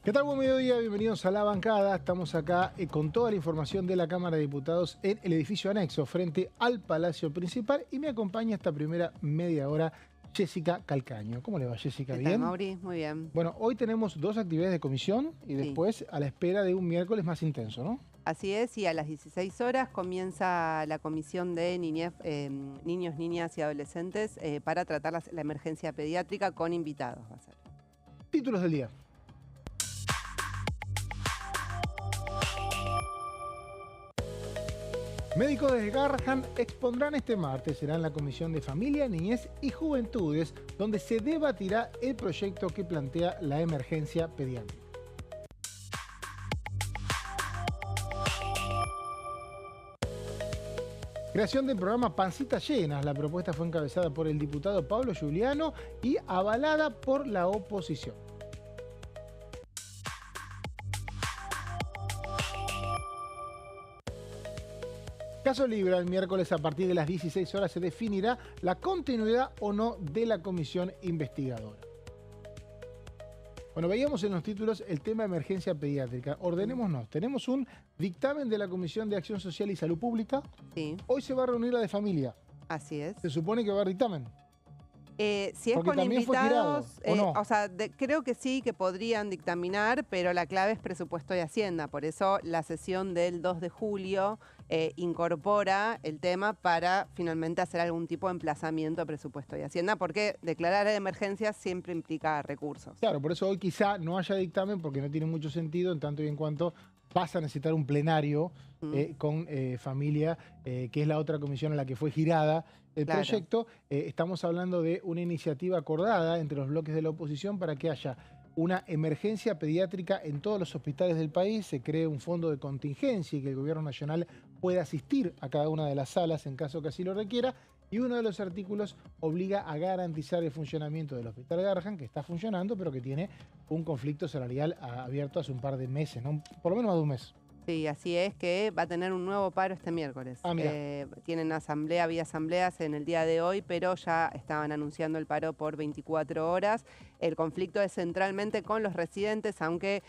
¿Qué tal? Buen mediodía, bienvenidos a La Bancada. Estamos acá con toda la información de la Cámara de Diputados en el edificio anexo frente al Palacio Principal y me acompaña esta primera media hora Jessica Calcaño. ¿Cómo le va, Jessica? ¿Qué tal, ¿Bien? Mauri? Muy bien. Bueno, hoy tenemos dos actividades de comisión y Sí, después a la espera de un miércoles más intenso, ¿no? así es, y a las 16 horas comienza la comisión de niños, niñas y adolescentes para tratar la emergencia pediátrica con invitados. Va a ser. Títulos del día. Médicos de Garrahan expondrán este martes, será en la Comisión de Familia, Niñez y Juventudes, donde se debatirá el proyecto que plantea la emergencia pediátrica. Creación del programa Pancitas Llenas. La propuesta fue encabezada por el diputado Pablo Giuliano y avalada por la oposición. Caso Libra, el miércoles a partir de las 16 horas se definirá la continuidad o no de la comisión investigadora. Bueno, veíamos en los títulos el tema de emergencia pediátrica. Ordenémonos. Tenemos un dictamen de la Comisión de Acción Social y Salud Pública. Sí, Hoy se va a reunir la de familia. así es. Se supone que va a haber dictamen. Si es Porque con también fue tirado, invitados, ¿o no? o sea, creo que sí, que podrían dictaminar, pero la clave es presupuesto y Hacienda. Por eso la sesión del 2 de julio incorpora el tema para finalmente hacer algún tipo de emplazamiento a presupuesto y Hacienda, porque declarar emergencias siempre implica recursos. Claro, por eso hoy quizá no haya dictamen porque no tiene mucho sentido en tanto y en cuanto vas a necesitar un plenario con familia, que es la otra comisión a la que fue girada el Claro. proyecto. Estamos hablando de una iniciativa acordada entre los bloques de la oposición para que haya una emergencia pediátrica en todos los hospitales del país, se cree un fondo de contingencia y que el gobierno nacional pueda asistir a cada una de las salas en caso que así lo requiera. Y uno de los artículos obliga a garantizar el funcionamiento del Hospital Garrahan, que está funcionando, pero que tiene un conflicto salarial abierto hace un par de meses, ¿no? Por lo menos más de un mes. Sí, así es, que va a tener un nuevo paro este miércoles. Ah, mira. Tienen asamblea, había asambleas en el día de hoy, pero ya estaban anunciando el paro por 24 horas. El conflicto es centralmente con los residentes, aunque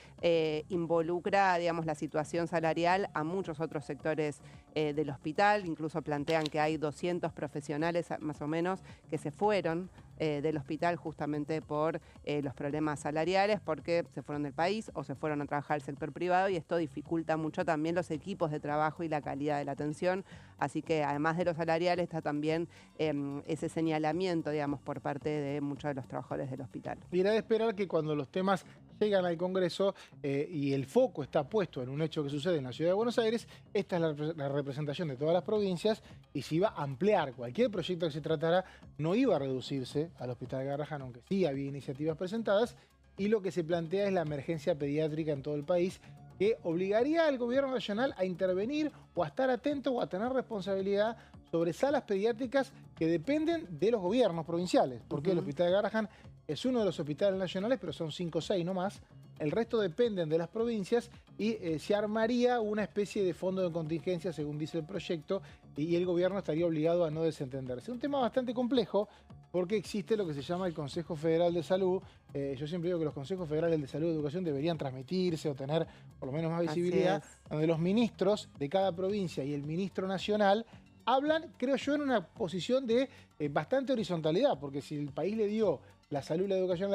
involucra, digamos, la situación salarial a muchos otros sectores del hospital. Incluso plantean que hay 200 profesionales, más o menos, que se fueron del hospital justamente por los problemas salariales, porque se fueron del país o se fueron a trabajar al sector privado, y esto dificulta mucho también los equipos de trabajo y la calidad de la atención. Así que además de los salariales está también ese señalamiento, digamos, por parte de muchos de los trabajadores del hospital. Y era de esperar que cuando los temas llegan al Congreso y el foco está puesto en un hecho que sucede en la Ciudad de Buenos Aires, esta es la representación de todas las provincias y se iba a ampliar. Cualquier proyecto que se tratara no iba a reducirse al Hospital Garrahan, aunque sí había iniciativas presentadas, y lo que se plantea es la emergencia pediátrica en todo el país, que obligaría al gobierno nacional a intervenir o a estar atento o a tener responsabilidad sobre salas pediátricas que dependen de los gobiernos provinciales, porque el Hospital de Garrahan es uno de los hospitales nacionales, pero son 5 o 6 no más. El resto dependen de las provincias y se armaría una especie de fondo de contingencia, según dice el proyecto, y el gobierno estaría obligado a no desentenderse. Un tema bastante complejo porque existe lo que se llama el Consejo Federal de Salud. Yo siempre digo que los Consejos Federales de Salud y Educación deberían transmitirse o tener por lo menos más visibilidad, donde los ministros de cada provincia y el ministro nacional hablan, creo yo, en una posición de bastante horizontalidad, porque si el país le dio la salud y la educación a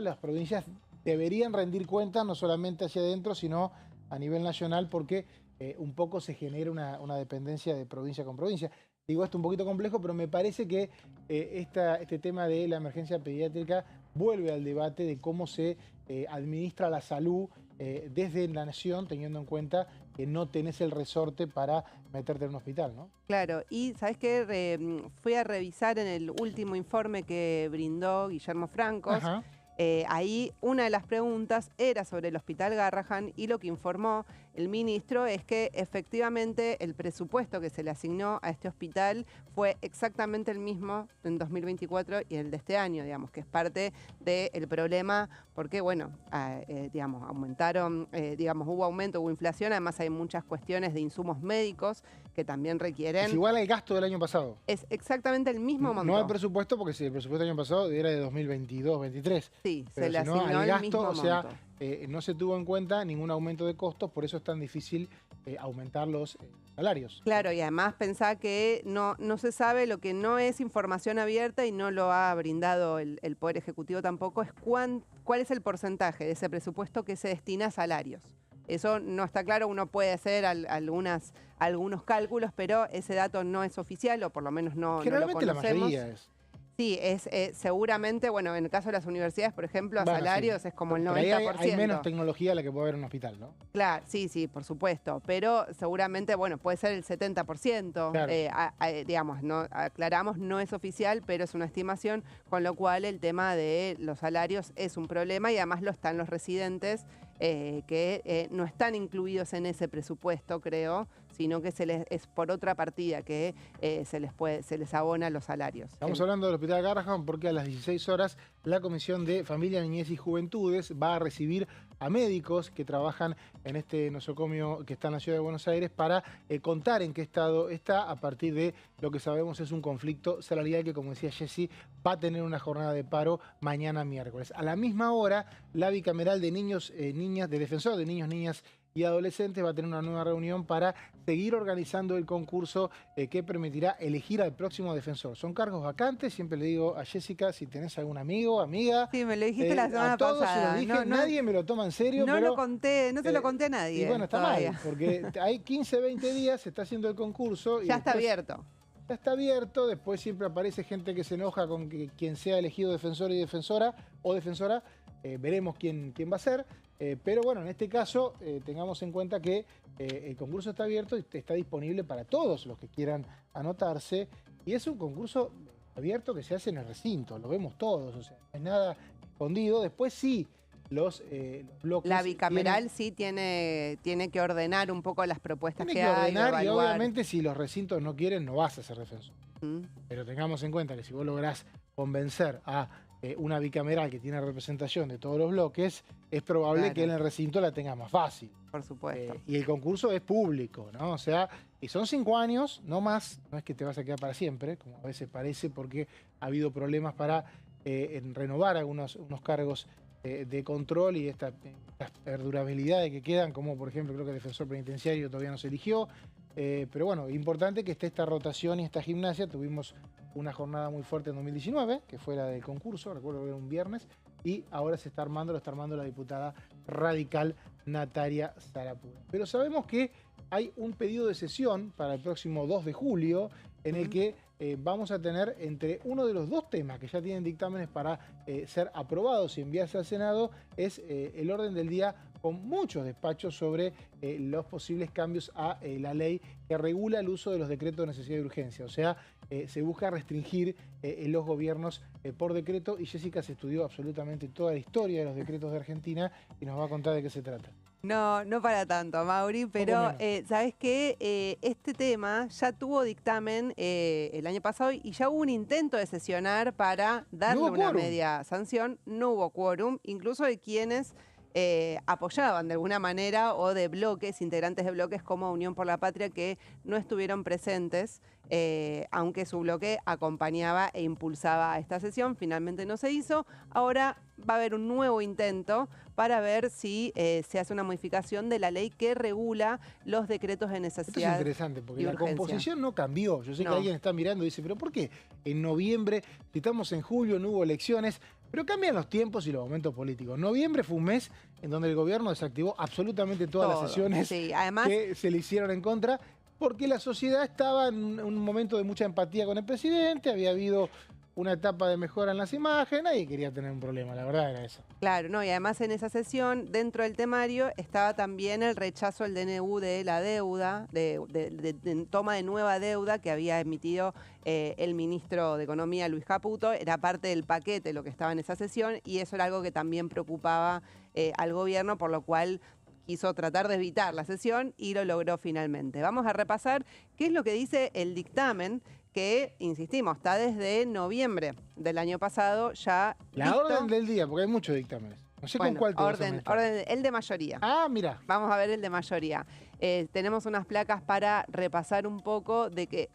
las provincias deberían rendir cuentas no solamente hacia adentro, sino a nivel nacional, porque un poco se genera una dependencia de provincia con provincia. Digo esto un poquito complejo, pero me parece que este tema de la emergencia pediátrica vuelve al debate de cómo se administra la salud desde la nación, teniendo en cuenta que no tenés el resorte para meterte en un hospital, ¿no? Claro, y ¿sabés qué? Fui a revisar en el último informe que brindó Guillermo Francos. Ajá. Ahí una de las preguntas era sobre el Hospital Garrahan, y lo que informó el ministro es que efectivamente el presupuesto que se le asignó a este hospital fue exactamente el mismo en 2024 y el de este año, digamos, que es parte del problema, porque, bueno, digamos, aumentaron, digamos, hubo aumento, hubo inflación, además hay muchas cuestiones de insumos médicos que también requieren... Es igual al gasto del año pasado. Es exactamente el mismo monto. No el presupuesto, porque si el presupuesto del año pasado era de 2022-23. Sí, pero se le si no, asignó al el gasto, mismo o sea, monto. no se tuvo en cuenta ningún aumento de costos, por eso es tan difícil aumentar los salarios. Claro, y además pensá que no se sabe, lo que no es información abierta y no lo ha brindado el Poder Ejecutivo tampoco, es cuál es el porcentaje de ese presupuesto que se destina a salarios. Eso no está claro, uno puede hacer algunos cálculos, pero ese dato no es oficial, o por lo menos no lo Generalmente conocemos. la mayoría es. Sí, es seguramente, bueno, en el caso de las universidades, por ejemplo, a salarios sí, es como el 90%. Hay menos tecnología a la que puede haber en un hospital, ¿no? Claro, sí, por supuesto, pero seguramente, bueno, puede ser el 70%, claro. Digamos, no, aclaramos, no es oficial, pero es una estimación, con lo cual el tema de los salarios es un problema y además lo están los residentes, que no están incluidos en ese presupuesto, creo, sino que es por otra partida que se les abona los salarios. Estamos hablando del Hospital Garrahan porque a las 16 horas la Comisión de Familia, Niñez y Juventudes va a recibir a médicos que trabajan en este nosocomio que está en la Ciudad de Buenos Aires para contar en qué estado está a partir de lo que sabemos es un conflicto salarial que, como decía Jessy, va a tener una jornada de paro mañana miércoles. A la misma hora, la bicameral de niños, niñas, de defensor de niños, niñas y adolescentes va a tener una nueva reunión para seguir organizando el concurso que permitirá elegir al próximo defensor. Son cargos vacantes, siempre le digo a Jessica, si tenés algún amigo, amiga. Sí, me lo dijiste la semana pasada. pasada. Se lo dije, nadie me lo toma en serio. No lo conté, no se lo conté a nadie. Y bueno, está mal, porque hay 15, 20 días, se está haciendo el concurso. Ya está abierto. Ya está abierto, después siempre aparece gente que se enoja con que quien sea elegido defensor y defensora o defensora, veremos quién va a ser. Pero bueno, en este caso tengamos en cuenta que el concurso está abierto y está disponible para todos los que quieran anotarse. Y es un concurso abierto que se hace en el recinto, lo vemos todos, o sea, no es nada escondido. Después sí, los bloques... La bicameral sí tiene que ordenar un poco las propuestas que hay. Y obviamente si los recintos no quieren, no vas a ser defensor. Pero tengamos en cuenta que si vos lográs convencer a una bicameral que tiene representación de todos los bloques, es probable que en el recinto la tenga más fácil. Por supuesto. Y el concurso es público, ¿no? O sea, y son 5 años, no más, no es que te vas a quedar para siempre, como a veces parece, porque ha habido problemas para renovar unos cargos de control y estas perdurabilidades que quedan, como por ejemplo creo que el defensor penitenciario todavía no se eligió. Pero bueno, importante que esté esta rotación y esta gimnasia. Tuvimos una jornada muy fuerte en 2019, que fue la del concurso, recuerdo que era un viernes, y ahora lo está armando la diputada radical Natalia Sarapura. Pero sabemos que hay un pedido de sesión para el próximo 2 de julio, en el que vamos a tener entre uno de los 2 temas que ya tienen dictámenes para ser aprobados y enviarse al Senado, es el orden del día con muchos despachos sobre los posibles cambios a la ley que regula el uso de los decretos de necesidad y urgencia. O sea, se busca restringir los gobiernos por decreto, y Jessica se estudió absolutamente toda la historia de los decretos de Argentina y nos va a contar de qué se trata. No para tanto, Mauri, pero ¿sabes qué? Este tema ya tuvo dictamen el año pasado y ya hubo un intento de sesionar para darle una media sanción. No hubo quórum, incluso de quienes apoyaban de alguna manera, o de bloques, integrantes de bloques como Unión por la Patria, que no estuvieron presentes, aunque su bloque acompañaba e impulsaba esta sesión. Finalmente no se hizo. Ahora va a haber un nuevo intento para ver si se hace una modificación de la ley que regula los decretos de necesidad. Esto es interesante, porque la composición no cambió. Yo sé que alguien está mirando y dice, pero ¿por qué en noviembre, si estamos en julio, no hubo elecciones? Pero cambian los tiempos y los momentos políticos. Noviembre fue un mes en donde el gobierno desactivó absolutamente todas las sesiones que se le hicieron en contra, porque la sociedad estaba en un momento de mucha empatía con el presidente, había habido una etapa de mejora en las imágenes, nadie quería tener un problema, la verdad era eso. Claro, no, y además en esa sesión, dentro del temario, estaba también el rechazo al DNU de la deuda, de toma de nueva deuda que había emitido el ministro de Economía, Luis Caputo. Era parte del paquete lo que estaba en esa sesión, y eso era algo que también preocupaba al gobierno, por lo cual quiso tratar de evitar la sesión y lo logró finalmente. Vamos a repasar qué es lo que dice el dictamen, que, insistimos, está desde noviembre del año pasado ya La orden del día, porque hay muchos dictámenes. No sé con cuál te vas a meter. El de mayoría. Ah, mira. Vamos a ver el de mayoría. Tenemos unas placas para repasar un poco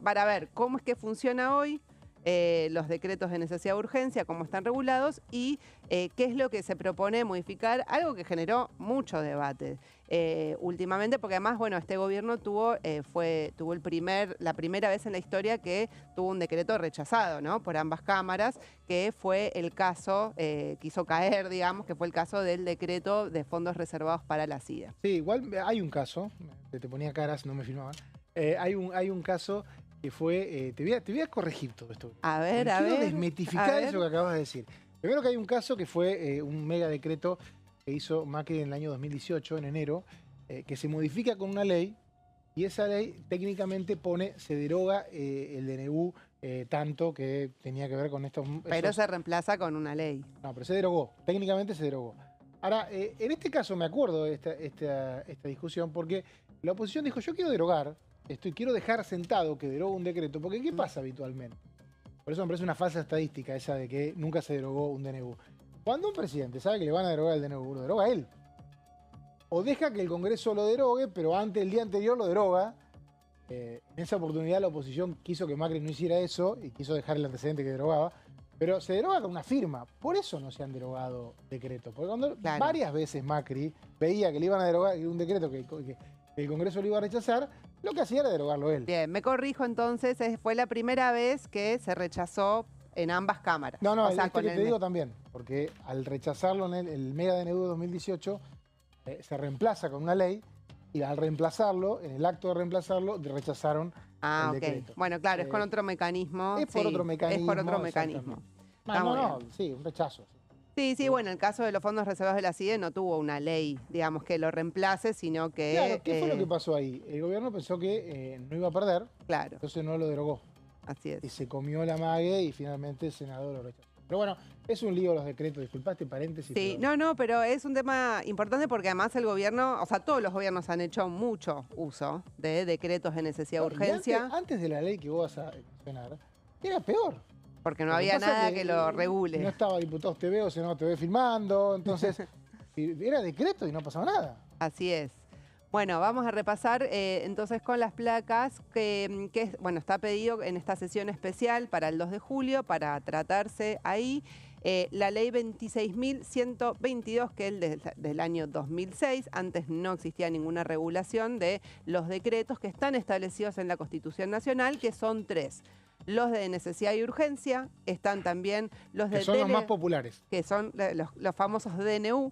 para ver cómo es que funciona hoy los decretos de necesidad de urgencia, cómo están regulados y qué es lo que se propone modificar, algo que generó mucho debate últimamente, porque además, bueno, este gobierno tuvo la primera vez en la historia que tuvo un decreto rechazado, ¿no?, por ambas cámaras, que fue el caso que hizo caer, digamos, que fue el caso del decreto de fondos reservados para la SIDA. Sí, igual hay un caso, te ponía caras, no me filmaban, hay un caso que fue, te voy a corregir todo esto. A ver, Quiero desmitificar eso que acabas de decir. Primero que hay un caso que fue un mega decreto que hizo Macri en el año 2018, en enero, que se modifica con una ley y esa ley técnicamente se deroga el DNU tanto que tenía que ver con estos... Pero se reemplaza con una ley. No, pero se derogó, técnicamente se derogó. Ahora, en este caso me acuerdo de esta discusión porque la oposición dijo, yo quiero derogar esto y quiero dejar sentado que deroga un decreto, porque ¿qué pasa habitualmente? Por eso me parece una falsa estadística esa de que nunca se derogó un DNU. Cuando un presidente sabe que le van a derogar el DNU, lo deroga él. O deja que el Congreso lo derogue, pero antes, el día anterior lo deroga. En esa oportunidad la oposición quiso que Macri no hiciera eso y quiso dejar el antecedente que derogaba. Pero se deroga con una firma. Por eso no se han derogado decretos. Porque cuando varias veces Macri veía que le iban a derogar un decreto que el Congreso lo iba a rechazar, lo que hacía era derogarlo él. Bien, me corrijo entonces, fue la primera vez que se rechazó en ambas cámaras. No, o sea, que te digo también, porque al rechazarlo en el mega DNU de 2018, se reemplaza con una ley, y al reemplazarlo, en el acto de reemplazarlo, rechazaron el decreto. Bueno, claro, es con otro mecanismo. Es por otro mecanismo. Es por otro mecanismo. Sí, un rechazo. Sí, bueno, el caso de los fondos reservados de la CIDE no tuvo una ley, digamos, que lo reemplace, sino que... Claro, ¿qué fue lo que pasó ahí? El gobierno pensó que no iba a perder, claro, entonces no lo derogó. Así es. Y se comió la mague y finalmente el senador lo rechazó. Pero bueno, es un lío los decretos, disculpá este paréntesis. Sí, pero es un tema importante porque además el gobierno, o sea, todos los gobiernos han hecho mucho uso de decretos de necesidad de urgencia. Antes de la ley que vos vas a mencionar, era peor. Porque no había nada que lo regule. No estaba Diputados TV o Senado TV filmando, entonces era decreto y no pasaba nada. Así es. Bueno, vamos a repasar entonces con las placas que está pedido en esta sesión especial para el 2 de julio para tratarse ahí la ley 26.122, que es del año 2006. Antes no existía ninguna regulación de los decretos que están establecidos en la Constitución Nacional, que son 3. Los de necesidad y urgencia, están también los de... Que son los más populares. Que son los famosos DNU.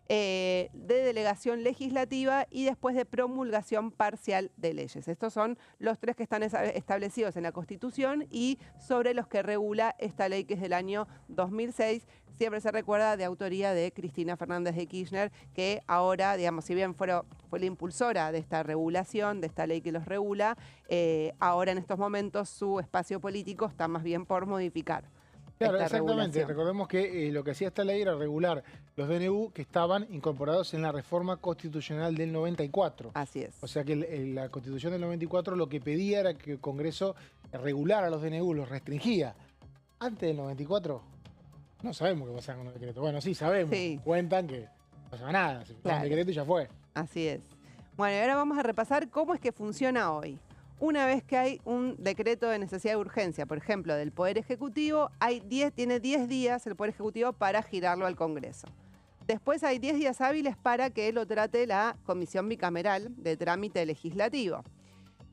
De delegación legislativa y después de promulgación parcial de leyes. Estos son los 3 que están establecidos en la Constitución y sobre los que regula esta ley que es del año 2006. Siempre se recuerda de autoría de Cristina Fernández de Kirchner, que ahora, digamos, si bien fue la impulsora de esta regulación, de esta ley que los regula, ahora en estos momentos su espacio político está más bien por modificar. Claro, exactamente. Regulación. Recordemos que lo que hacía esta ley era regular los DNU que estaban incorporados en la reforma constitucional del 94. Así es. O sea que la Constitución del 94 lo que pedía era que el Congreso regulara los DNU, los restringía. Antes del 94 no sabemos qué pasaba con los decretos. Bueno, sí sabemos. Sí. Cuentan que no pasaba nada. Se claro. El decreto y ya fue. Así es. Bueno, y ahora vamos a repasar cómo es que funciona hoy. Una vez que hay un decreto de necesidad de urgencia, por ejemplo, del Poder Ejecutivo, tiene 10 días el Poder Ejecutivo para girarlo al Congreso. Después hay 10 días hábiles para que lo trate la Comisión Bicameral de Trámite Legislativo.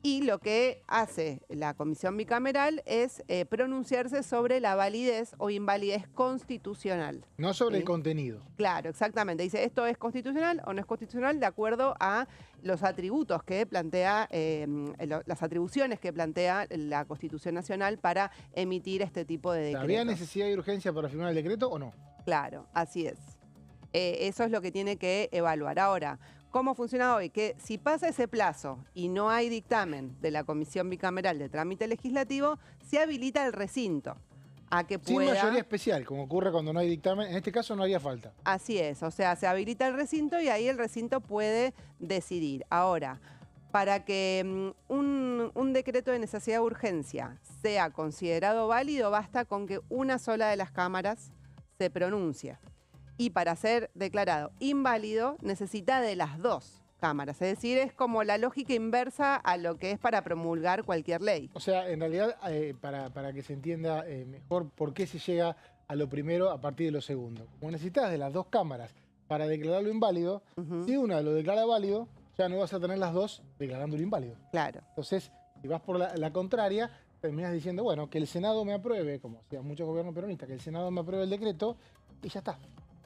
Y lo que hace la Comisión Bicameral es pronunciarse sobre la validez o invalidez constitucional. No sobre el contenido. Claro, exactamente. Dice, ¿esto es constitucional o no es constitucional? De acuerdo a los atributos que plantea, las atribuciones que plantea la Constitución Nacional para emitir este tipo de decretos. ¿Había necesidad y urgencia para firmar el decreto o no? Claro, así es. Eso es lo que tiene que evaluar. Ahora, ¿cómo funciona hoy? Que si pasa ese plazo y no hay dictamen de la Comisión Bicameral de Trámite Legislativo, se habilita el recinto a que pueda... Sin mayoría especial, como ocurre cuando no hay dictamen. En este caso no haría falta. Así es, o sea, se habilita el recinto y ahí el recinto puede decidir. Ahora, para que un decreto de necesidad de urgencia sea considerado válido, basta con que una sola de las cámaras se pronuncie. Y para ser declarado inválido necesita de las 2 cámaras. Es decir, es como la lógica inversa a lo que es para promulgar cualquier ley. O sea, en realidad, para que se entienda mejor por qué se llega a lo primero a partir de lo segundo. Como necesitas de las dos cámaras para declararlo inválido, si una lo declara válido, ya no vas a tener las dos declarándolo inválido. Claro. Entonces, si vas por la contraria, terminas diciendo, bueno, que el Senado me apruebe, como hacían muchos gobiernos peronistas, que el Senado me apruebe el decreto y ya está.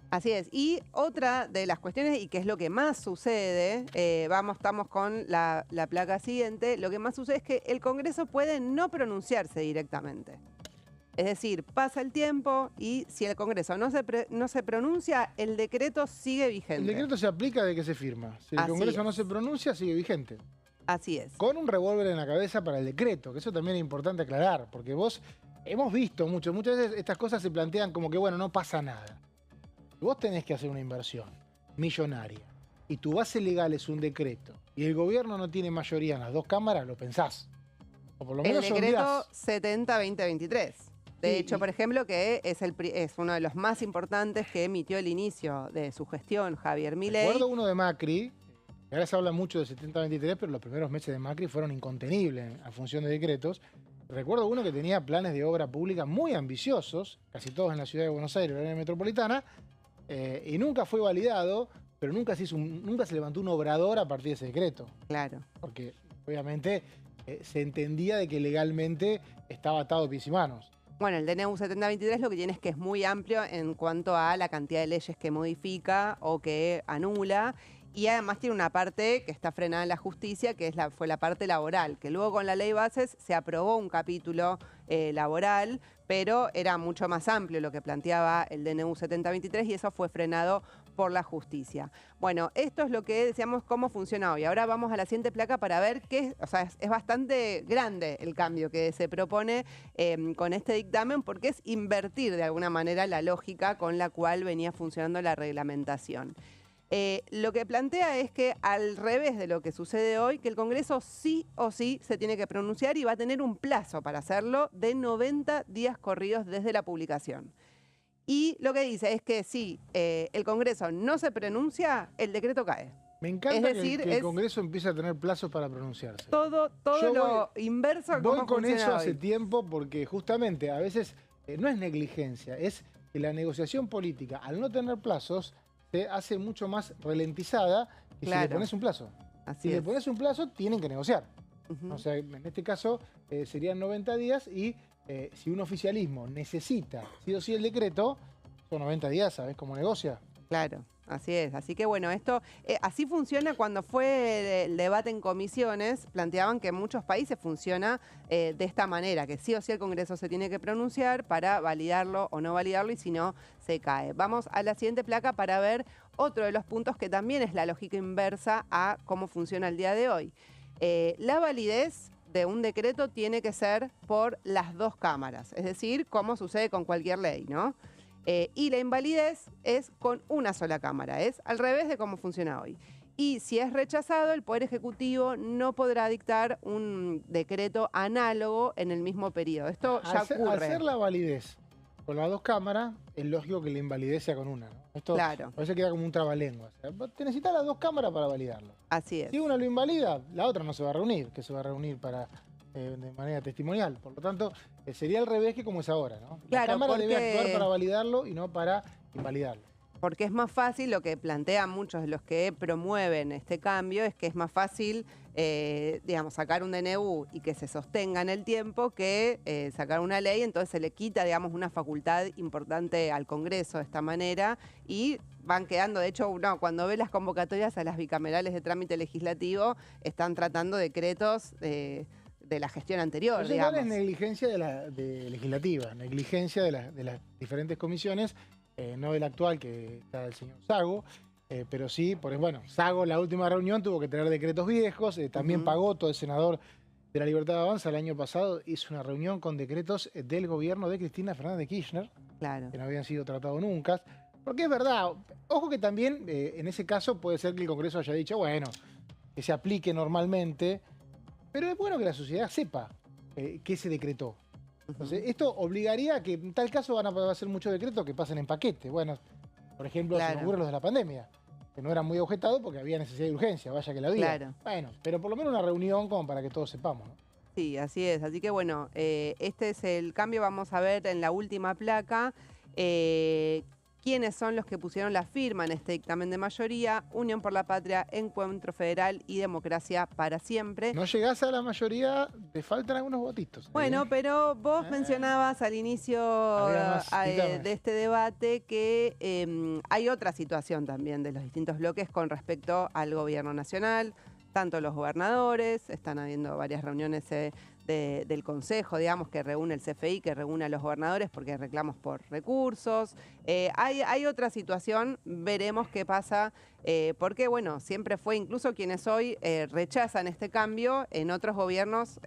Así es. Y otra de las cuestiones, y que es lo que más sucede, estamos con la placa siguiente, lo que más sucede es que el Congreso puede no pronunciarse directamente. Es decir, pasa el tiempo y si el Congreso no se pronuncia, el decreto sigue vigente. El decreto se aplica de que se firma. Si el Así Congreso es. no se pronuncia, sigue vigente. Así es. Con un revólver en la cabeza para el decreto, que eso también es importante aclarar, porque hemos visto muchas veces estas cosas se plantean como que, bueno, no pasa nada. Vos tenés que hacer una inversión millonaria y tu base legal es un decreto y el gobierno no tiene mayoría en las dos cámaras, lo pensás. O por lo menos El decreto sondás. 70-2023. De Sí, hecho, por ejemplo, que es uno de los más importantes que emitió el inicio de su gestión Javier Milei. Recuerdo uno de Macri, que ahora se habla mucho de 70-23, pero los primeros meses de Macri fueron incontenibles a función de decretos. Recuerdo uno que tenía planes de obra pública muy ambiciosos, casi todos en la ciudad de Buenos Aires, en la área metropolitana, y nunca fue validado, pero nunca se levantó un obrador a partir de ese decreto. Claro. Porque obviamente se entendía de que legalmente estaba atado de pies y manos. Bueno, el DNU 7023 lo que tiene es que es muy amplio en cuanto a la cantidad de leyes que modifica o que anula. Y además tiene una parte que está frenada en la justicia, que fue la parte laboral, que luego con la ley bases se aprobó un capítulo laboral, pero era mucho más amplio lo que planteaba el DNU 7023 y eso fue frenado por la justicia. Bueno, esto es lo que decíamos cómo funciona hoy. Ahora vamos a la siguiente placa para ver o sea, es bastante grande el cambio que se propone con este dictamen porque es invertir de alguna manera la lógica con la cual venía funcionando la reglamentación. Lo que plantea es que al revés de lo que sucede hoy, que el Congreso sí o sí se tiene que pronunciar y va a tener un plazo para hacerlo de 90 días corridos desde la publicación. Y lo que dice es que si el Congreso no se pronuncia, el decreto cae. Me encanta Es decir, que el Congreso empiece a tener plazos para pronunciarse. Todo lo inverso a Voy cómo con funciona eso hoy. hace tiempo porque justamente a veces no es negligencia, es que la negociación política, al no tener plazos, se hace mucho más ralentizada que si le pones un plazo. Así Si le es. pones un plazo, tienen que negociar. Ujú. O sea, en este caso serían 90 días y si un oficialismo necesita sí o sí el decreto, son 90 días, ¿sabes cómo negocia? Claro, así es. Así que bueno, esto así funciona cuando fue el debate en comisiones. Planteaban que en muchos países funciona de esta manera, que sí o sí el Congreso se tiene que pronunciar para validarlo o no validarlo y si no, se cae. Vamos a la siguiente placa para ver otro de los puntos que también es la lógica inversa a cómo funciona el día de hoy. La validez de un decreto tiene que ser por las dos cámaras, es decir, como sucede con cualquier ley, ¿no? Y la invalidez es con una sola cámara, es al revés de cómo funciona hoy. Y si es rechazado, el Poder Ejecutivo no podrá dictar un decreto análogo en el mismo periodo. Esto ya ocurre. Al ser la validez con las dos cámaras, es lógico que la invalidez sea con una, ¿no? Esto Claro. a veces queda como un trabalenguas. O sea, te necesitas las dos cámaras para validarlo. Así es. Si una lo invalida, la otra no se va a reunir, que se va a reunir de manera testimonial. Por lo tanto, sería al revés que como es ahora, ¿no? Claro, la Cámara porque debe actuar para validarlo y no para invalidarlo. Porque es más fácil, lo que plantean muchos de los que promueven este cambio, es que es más fácil, digamos, sacar un DNU y que se sostenga en el tiempo que sacar una ley, entonces se le quita, digamos, una facultad importante al Congreso de esta manera y van quedando, de hecho, cuando ve las convocatorias a las bicamerales de trámite legislativo, están tratando decretos de la gestión anterior, Eso digamos. igual es negligencia de legislativa, negligencia de las diferentes comisiones, no del actual, que está el señor Sago, pero sí, bueno, Sago en la última reunión tuvo que tener decretos viejos, también Pagotto, el senador de la Libertad Avanza, el año pasado hizo una reunión con decretos del gobierno de Cristina Fernández de Kirchner, Claro. que no habían sido tratados nunca, porque es verdad, ojo que también en ese caso puede ser que el Congreso haya dicho, bueno, que se aplique normalmente, pero es bueno que la sociedad sepa qué se decretó. Entonces, esto obligaría a que en tal caso van a hacer muchos decretos que pasen en paquete. Bueno, por ejemplo, se me ocurren los de la pandemia. que no era muy objetado porque había necesidad de urgencia, vaya que la había. Claro. Bueno, pero por lo menos una reunión como para que todos sepamos, ¿no? Sí, así es. Así que bueno, este es el cambio. Vamos a ver en la última placa quiénes son los que pusieron la firma en este dictamen de mayoría: Unión por la Patria, Encuentro Federal y Democracia para Siempre. No llegás a la mayoría, te faltan algunos votitos. Bueno, pero vos mencionabas al inicio de este debate que hay otra situación también de los distintos bloques con respecto al gobierno nacional. Tanto los gobernadores, están habiendo varias reuniones del Consejo, digamos, que reúne el CFI, que reúne a los gobernadores porque hay reclamos por recursos. Hay otra situación, veremos qué pasa, porque, bueno, siempre fue, incluso quienes hoy rechazan este cambio, en otros gobiernos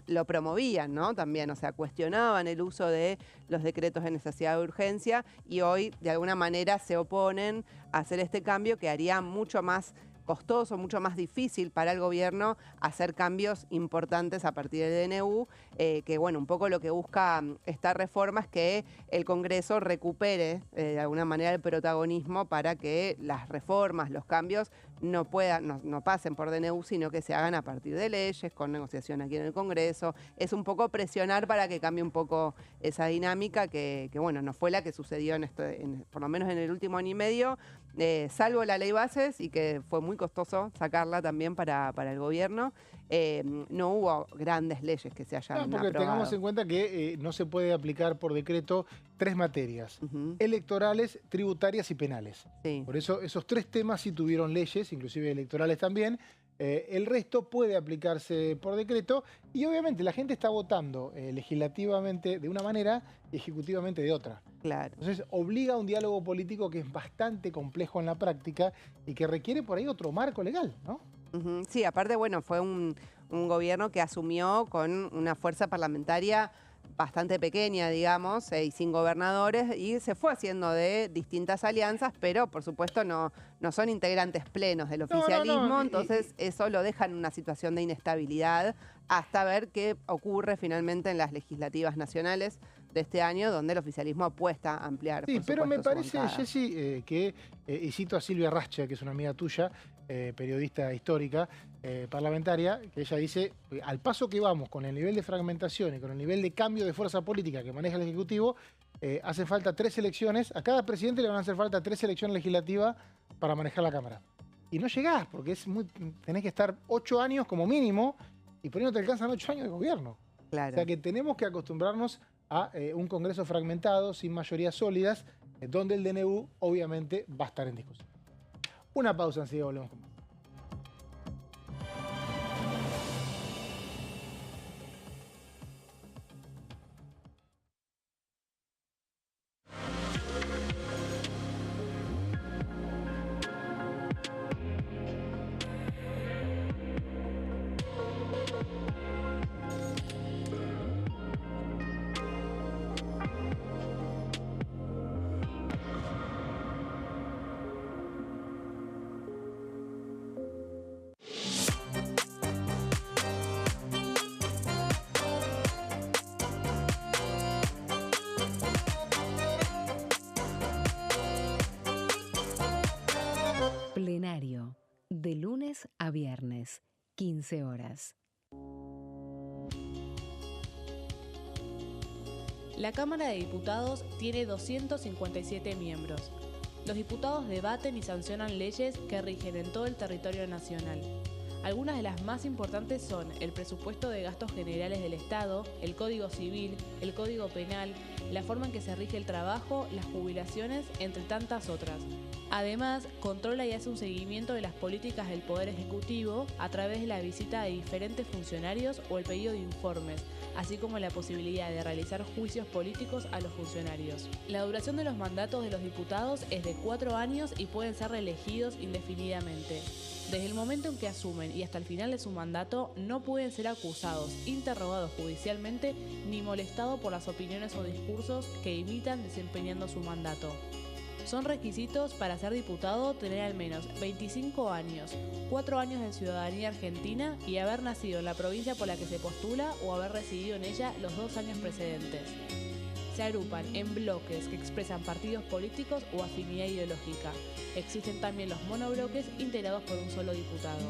lo promovían, ¿no? También, o sea, cuestionaban el uso de los decretos de necesidad de urgencia y hoy, de alguna manera, se oponen a hacer este cambio que haría mucho más costoso, mucho más difícil para el gobierno hacer cambios importantes a partir del DNU, que bueno, un poco lo que busca esta reforma es que el Congreso recupere de alguna manera el protagonismo para que las reformas, los cambios no pasen por DNU, sino que se hagan a partir de leyes, con negociación aquí en el Congreso. Es un poco presionar para que cambie un poco esa dinámica que bueno, no fue la que sucedió por lo menos en el último año y medio, salvo la ley bases y que fue muy costoso sacarla también para el gobierno. No hubo grandes leyes que se hayan aprobado. Porque tengamos en cuenta que no se puede aplicar por decreto 3 materias: electorales, tributarias y penales. Sí. Por eso esos 3 temas sí tuvieron leyes, inclusive electorales también. El resto puede aplicarse por decreto y obviamente la gente está votando legislativamente de una manera y ejecutivamente de otra. Claro. Entonces obliga a un diálogo político que es bastante complejo en la práctica y que requiere por ahí otro marco legal, ¿no? Sí, aparte, bueno, fue un gobierno que asumió con una fuerza parlamentaria bastante pequeña, digamos, y sin gobernadores, y se fue haciendo de distintas alianzas, pero por supuesto no son integrantes plenos del oficialismo, entonces eso lo deja en una situación de inestabilidad hasta ver qué ocurre finalmente en las legislativas nacionales de este año, donde el oficialismo apuesta a ampliar. Sí, pero me parece, Jessy, que, y cito a Silvia Rascha, que es una amiga tuya, periodista histórica, parlamentaria, que ella dice, al paso que vamos con el nivel de fragmentación y con el nivel de cambio de fuerza política que maneja el Ejecutivo, hace falta 3 elecciones, a cada presidente le van a hacer falta 3 elecciones legislativas para manejar la Cámara. Y no llegás, porque tenés que estar 8 años como mínimo, y por ahí no te alcanzan 8 años de gobierno. Claro. O sea que tenemos que acostumbrarnos a un Congreso fragmentado, sin mayorías sólidas, donde el DNU obviamente va a estar en discusión. Una pausa, enseguida volvemos con más. Plenario, de lunes a viernes, 15 horas. La Cámara de Diputados tiene 257 miembros. Los diputados debaten y sancionan leyes que rigen en todo el territorio nacional. Algunas de las más importantes son el presupuesto de gastos generales del Estado, el Código Civil, el Código Penal, la forma en que se rige el trabajo, las jubilaciones, entre tantas otras. Además, controla y hace un seguimiento de las políticas del Poder Ejecutivo a través de la visita de diferentes funcionarios o el pedido de informes, así como la posibilidad de realizar juicios políticos a los funcionarios. La duración de los mandatos de los diputados es de 4 años y pueden ser reelegidos indefinidamente. Desde el momento en que asumen y hasta el final de su mandato, no pueden ser acusados, interrogados judicialmente, ni molestados por las opiniones o discursos que imitan desempeñando su mandato. Son requisitos para ser diputado tener al menos 25 años, 4 años de ciudadanía argentina y haber nacido en la provincia por la que se postula o haber residido en ella los 2 años precedentes. Se agrupan en bloques que expresan partidos políticos o afinidad ideológica. Existen también los monobloques integrados por un solo diputado.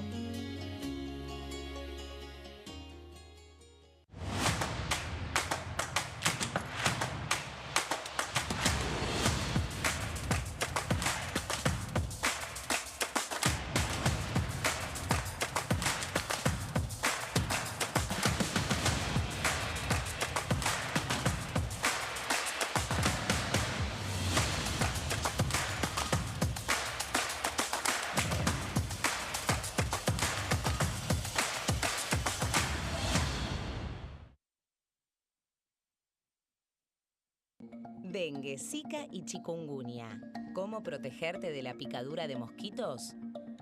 Dengue, Zika y chikungunya. ¿Cómo protegerte de la picadura de mosquitos?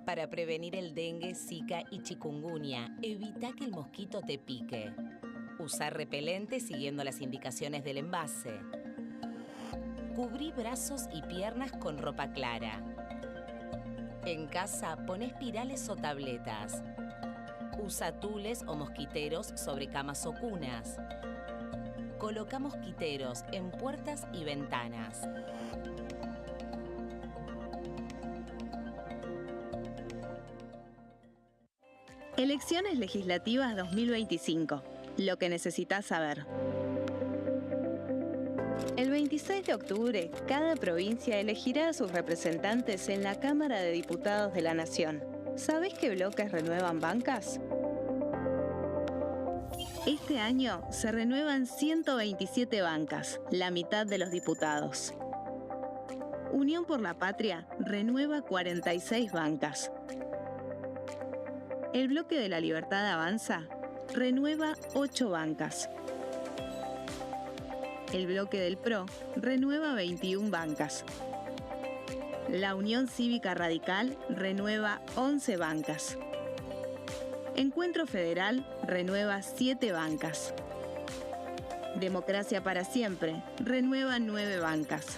Para prevenir el dengue, Zika y chikungunya, evita que el mosquito te pique. Usar repelente siguiendo las indicaciones del envase. Cubrí brazos y piernas con ropa clara. En casa, pon espirales o tabletas. Usa tules o mosquiteros sobre camas o cunas. Coloca mosquiteros en puertas y ventanas. Elecciones legislativas 2025. Lo que necesitas saber. El 26 de octubre, cada provincia elegirá a sus representantes en la Cámara de Diputados de la Nación. ¿Sabés qué bloques renuevan bancas? Este año se renuevan 127 bancas, la mitad de los diputados. Unión por la Patria renueva 46 bancas. El Bloque de la Libertad Avanza renueva 8 bancas. El Bloque del PRO renueva 21 bancas. La Unión Cívica Radical renueva 11 bancas. Encuentro Federal renueva 7 bancas. Democracia para Siempre renueva 9 bancas.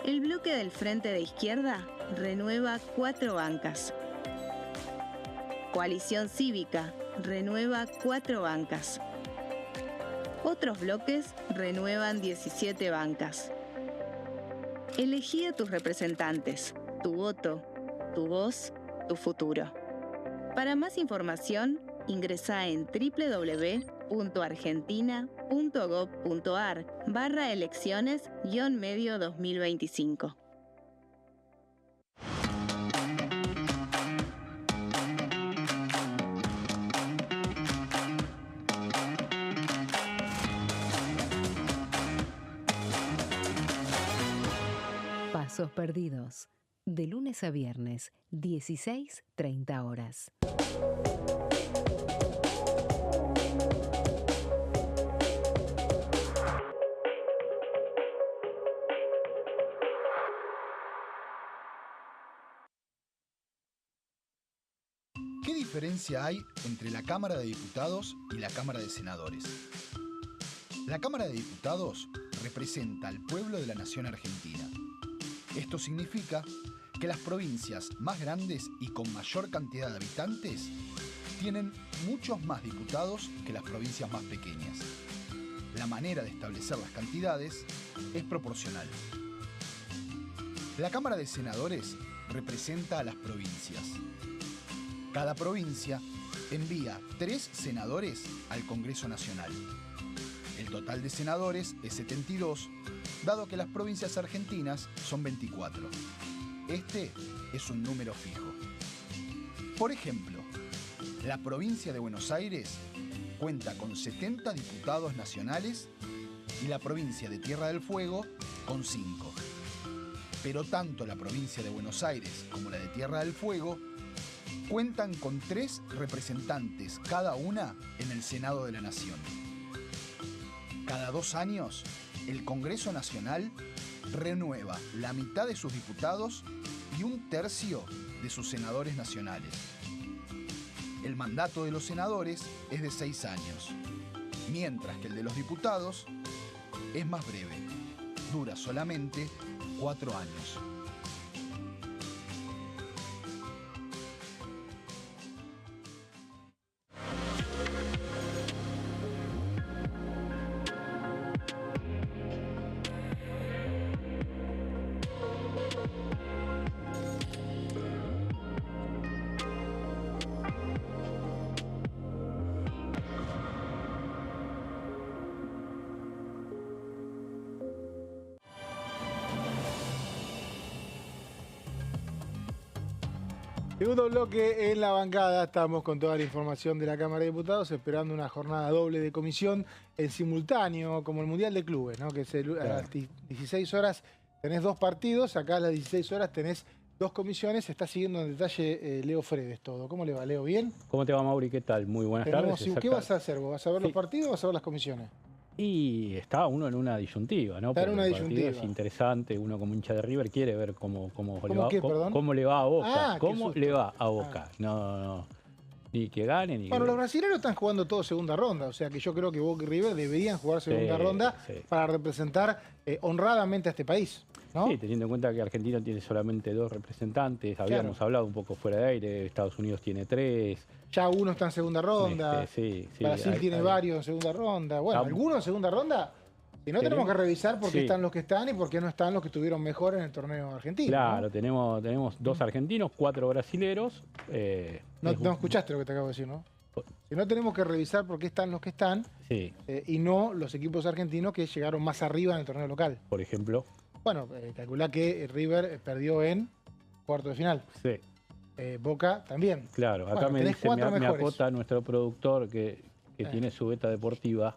El Bloque del Frente de Izquierda renueva 4 bancas. Coalición Cívica renueva 4 bancas. Otros bloques renuevan 17 bancas. Elegí a tus representantes, tu voto, tu voz, tu futuro. Para más información, ingresá en www.argentina.gov.ar/elecciones-medio 2025. Pasos perdidos. De lunes a viernes, 16:30 horas. ¿Qué diferencia hay entre la Cámara de Diputados y la Cámara de Senadores? La Cámara de Diputados representa al pueblo de la nación argentina. Esto significa que las provincias más grandes y con mayor cantidad de habitantes tienen muchos más diputados que las provincias más pequeñas. La manera de establecer las cantidades es proporcional. La Cámara de Senadores representa a las provincias. Cada provincia envía 3 senadores al Congreso Nacional. El total de senadores es 72, dado que las provincias argentinas son 24. Este es un número fijo. Por ejemplo, la provincia de Buenos Aires cuenta con 70 diputados nacionales y la provincia de Tierra del Fuego con 5. Pero tanto la provincia de Buenos Aires como la de Tierra del Fuego cuentan con 3 representantes cada una en el Senado de la Nación. Cada 2 años, el Congreso Nacional renueva la mitad de sus diputados y 1/3 de sus senadores nacionales. El mandato de los senadores es de 6 años, mientras que el de los diputados es más breve, dura solamente 4 años. Segundo bloque en la bancada, estamos con toda la información de la Cámara de Diputados, esperando una jornada doble de comisión en simultáneo, como el Mundial de Clubes, ¿no? Que es a las 16 horas tenés 2 partidos, acá a las 16 horas tenés 2 comisiones. Está siguiendo en detalle Leo Fredes todo. ¿Cómo le va, Leo? ¿Bien? ¿Cómo te va, Mauri? ¿Qué tal? Muy buenas tardes. ¿Qué vas a hacer vos? ¿Vas a ver los partidos o vas a ver las comisiones? Y está uno en una disyuntiva, ¿no? Está en Porque una el partido disyuntiva. es interesante, uno como hincha de River quiere ver cómo le va a Ah, Boca. qué ¿Cómo susto. le va a Boca? No. Ni que gane, ni Bueno, que... los brasileños están jugando todo segunda ronda, o sea que yo creo que Boca y River deberían jugar segunda ronda para representar honradamente a este país, ¿no? Sí, teniendo en cuenta que Argentina tiene solamente 2 representantes, habíamos hablado un poco fuera de aire, Estados Unidos tiene 3. Ya uno está en segunda ronda, sí, Brasil tiene varios en segunda ronda. Bueno, algunos en segunda ronda, si no tenemos que revisar por qué están los que están y por qué no están los que estuvieron mejor en el torneo argentino. Claro, ¿no? tenemos 2 argentinos, 4 brasileros. No escuchaste lo que te acabo de decir, ¿no? Si no tenemos que revisar por qué están los que están y no los equipos argentinos que llegaron más arriba en el torneo local. Por ejemplo. Bueno, calculá que River perdió en cuarto de final. Sí. Boca también. Claro, acá me dice, me acota nuestro productor que tiene su beta deportiva,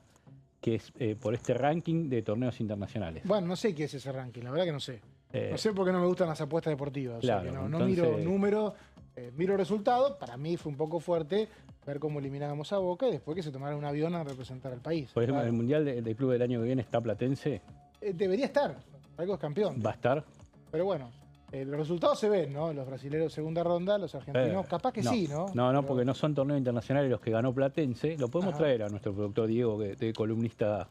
que es por este ranking de torneos internacionales. Bueno, no sé qué es ese ranking, la verdad que no sé. No sé por qué no me gustan las apuestas deportivas. Claro, o sea que no entonces... miro números, miro resultados. Para mí fue un poco fuerte ver cómo eliminábamos a Boca y después que se tomara un avión a representar al país. Por ejemplo, el Mundial de Club del año que viene está Platense. Debería estar, algo es campeón. ¿Va a estar? Pero bueno, los resultados se ven, ¿no? Los brasileños segunda ronda, los argentinos capaz que sí, ¿no? No, porque no son torneos internacionales los que ganó Platense. Lo podemos traer a nuestro productor Diego, que columnista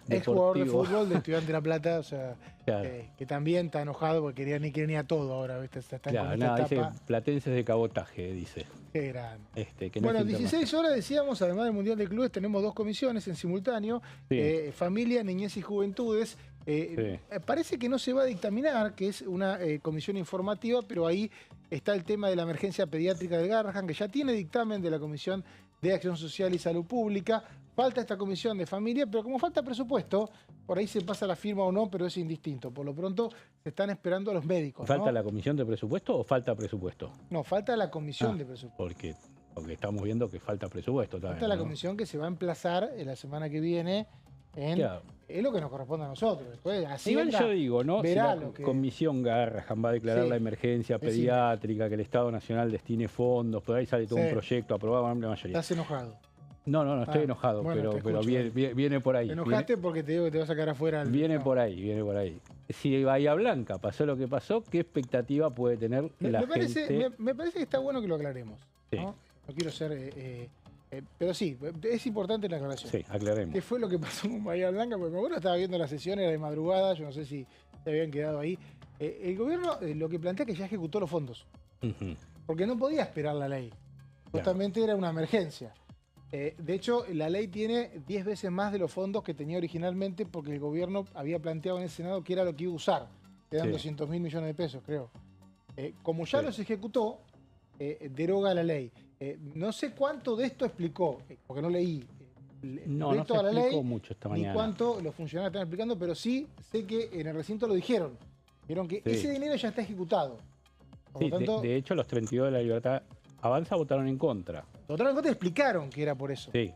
ex jugador de fútbol de Estudiantes de La Plata, o sea, claro. Que también está enojado porque quería todo ahora, ¿viste? Está claro, con esta etapa. Dice Platense de cabotaje, dice. Qué grande. Que no bueno, 16 horas decíamos, además del Mundial de Clubes, tenemos 2 comisiones en simultáneo, Familia, Niñez y Juventudes. Parece que no se va a dictaminar, que es una comisión informativa, pero ahí está el tema de la emergencia pediátrica del Garrahan, que ya tiene dictamen de la Comisión de Acción Social y Salud Pública. Falta esta comisión de familia, pero como falta presupuesto, por ahí se pasa la firma o no, pero es indistinto. Por lo pronto se están esperando a los médicos. ¿Falta ¿no? la comisión de presupuesto o falta presupuesto? No, falta la comisión de presupuesto. Porque estamos viendo que falta presupuesto también. Falta la comisión que se va a emplazar la semana que viene en... Claro. Es lo que nos corresponde a nosotros. Después, igual yo digo, ¿no? Si la que... comisión Garrahan va a declarar la emergencia pediátrica, que el Estado Nacional destine fondos, por ahí sale todo un proyecto aprobado por amplia mayoría. ¿Estás enojado? No, estoy enojado, bueno, pero viene por ahí. Te enojaste porque te digo que te va a sacar afuera. Viene por ahí. Si Bahía Blanca pasó lo que pasó, ¿qué expectativa puede tener la gente? Me parece que está bueno que lo aclaremos. ¿No? No quiero ser... pero sí, es importante la aclaración. Sí, aclaremos. ¿Qué fue lo que pasó con Bahía Blanca? Porque como uno estaba viendo las sesiones, era de madrugada, yo no sé si se habían quedado ahí. El gobierno lo que plantea es que ya ejecutó los fondos. Porque no podía esperar la ley. Justamente era una emergencia. De hecho, la ley tiene 10 veces más de los fondos que tenía originalmente porque el gobierno había planteado en el Senado que era lo que iba a usar. Quedan 200.000 millones de pesos, creo. Como ya los ejecutó, deroga la ley. No sé cuánto de esto explicó, porque no leí no se explicó mucho esta mañana. Ni cuánto los funcionarios están explicando, pero sí sé que en el recinto lo dijeron. Vieron que ese dinero ya está ejecutado. Por lo tanto, de hecho, los 32 de la Libertad Avanza votaron en contra. Votaron en contra y explicaron que era por eso. Sí.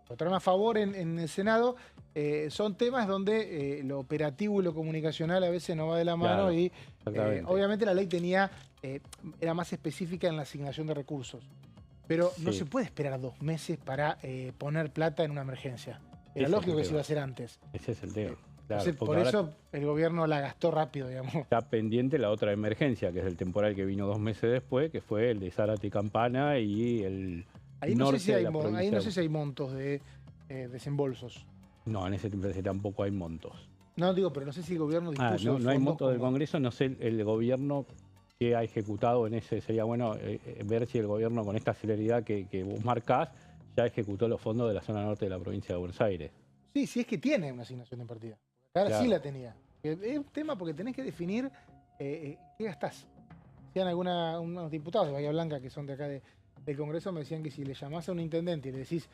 Votaron a favor en el Senado. Son temas donde lo operativo y lo comunicacional a veces no va de la mano y obviamente la ley era más específica en la asignación de recursos. Pero no se puede esperar 2 meses para poner plata en una emergencia. Era lógico que se iba a hacer antes. Ese es el tema. Claro, Entonces, por eso el gobierno la gastó rápido, digamos. Está pendiente la otra emergencia, que es el temporal que vino 2 meses después, que fue el de Zárate y Campana y el norte de la provincia. Ahí no sé si hay montos de desembolsos. No, en ese tampoco hay montos. No, digo, pero no sé si el gobierno dispuso no hay montos del Congreso, no sé el gobierno que ha ejecutado en ese. Sería bueno ver si el gobierno, con esta celeridad que vos marcás, ya ejecutó los fondos de la zona norte de la provincia de Buenos Aires. Sí, sí es que tiene una asignación de partida. Ahora sí la tenía. Es un tema porque tenés que definir qué gastás. Decían unos diputados de Bahía Blanca que son de acá del Congreso, me decían que si le llamás a un intendente y le decís,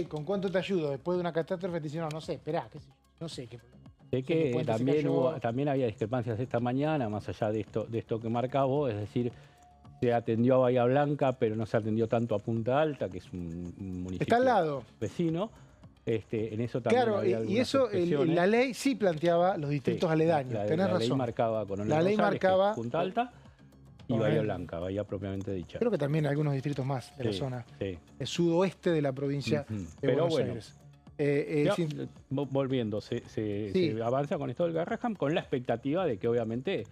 ¿con cuánto te ayudo? Después de una catástrofe, te dicen, no sé, esperá, qué sé yo, no sé qué. Sé que también había discrepancias esta mañana, más allá de esto que marcás vos, es decir, se atendió a Bahía Blanca, pero no se atendió tanto a Punta Alta, que es un municipio Está al lado. vecino. En eso también Claro, había y eso, objeciones. la ley sí planteaba los distritos aledaños, tenés la razón. ley marcaba Coronel La ley González, que es marcaba Punta Alta y Coronel. Bahía Blanca, Bahía propiamente dicha. Creo que también algunos distritos más de la zona sudoeste de la provincia de Pero Buenos bueno, Aires. Ya, volviendo, se avanza con esto del Garrahan con la expectativa de que obviamente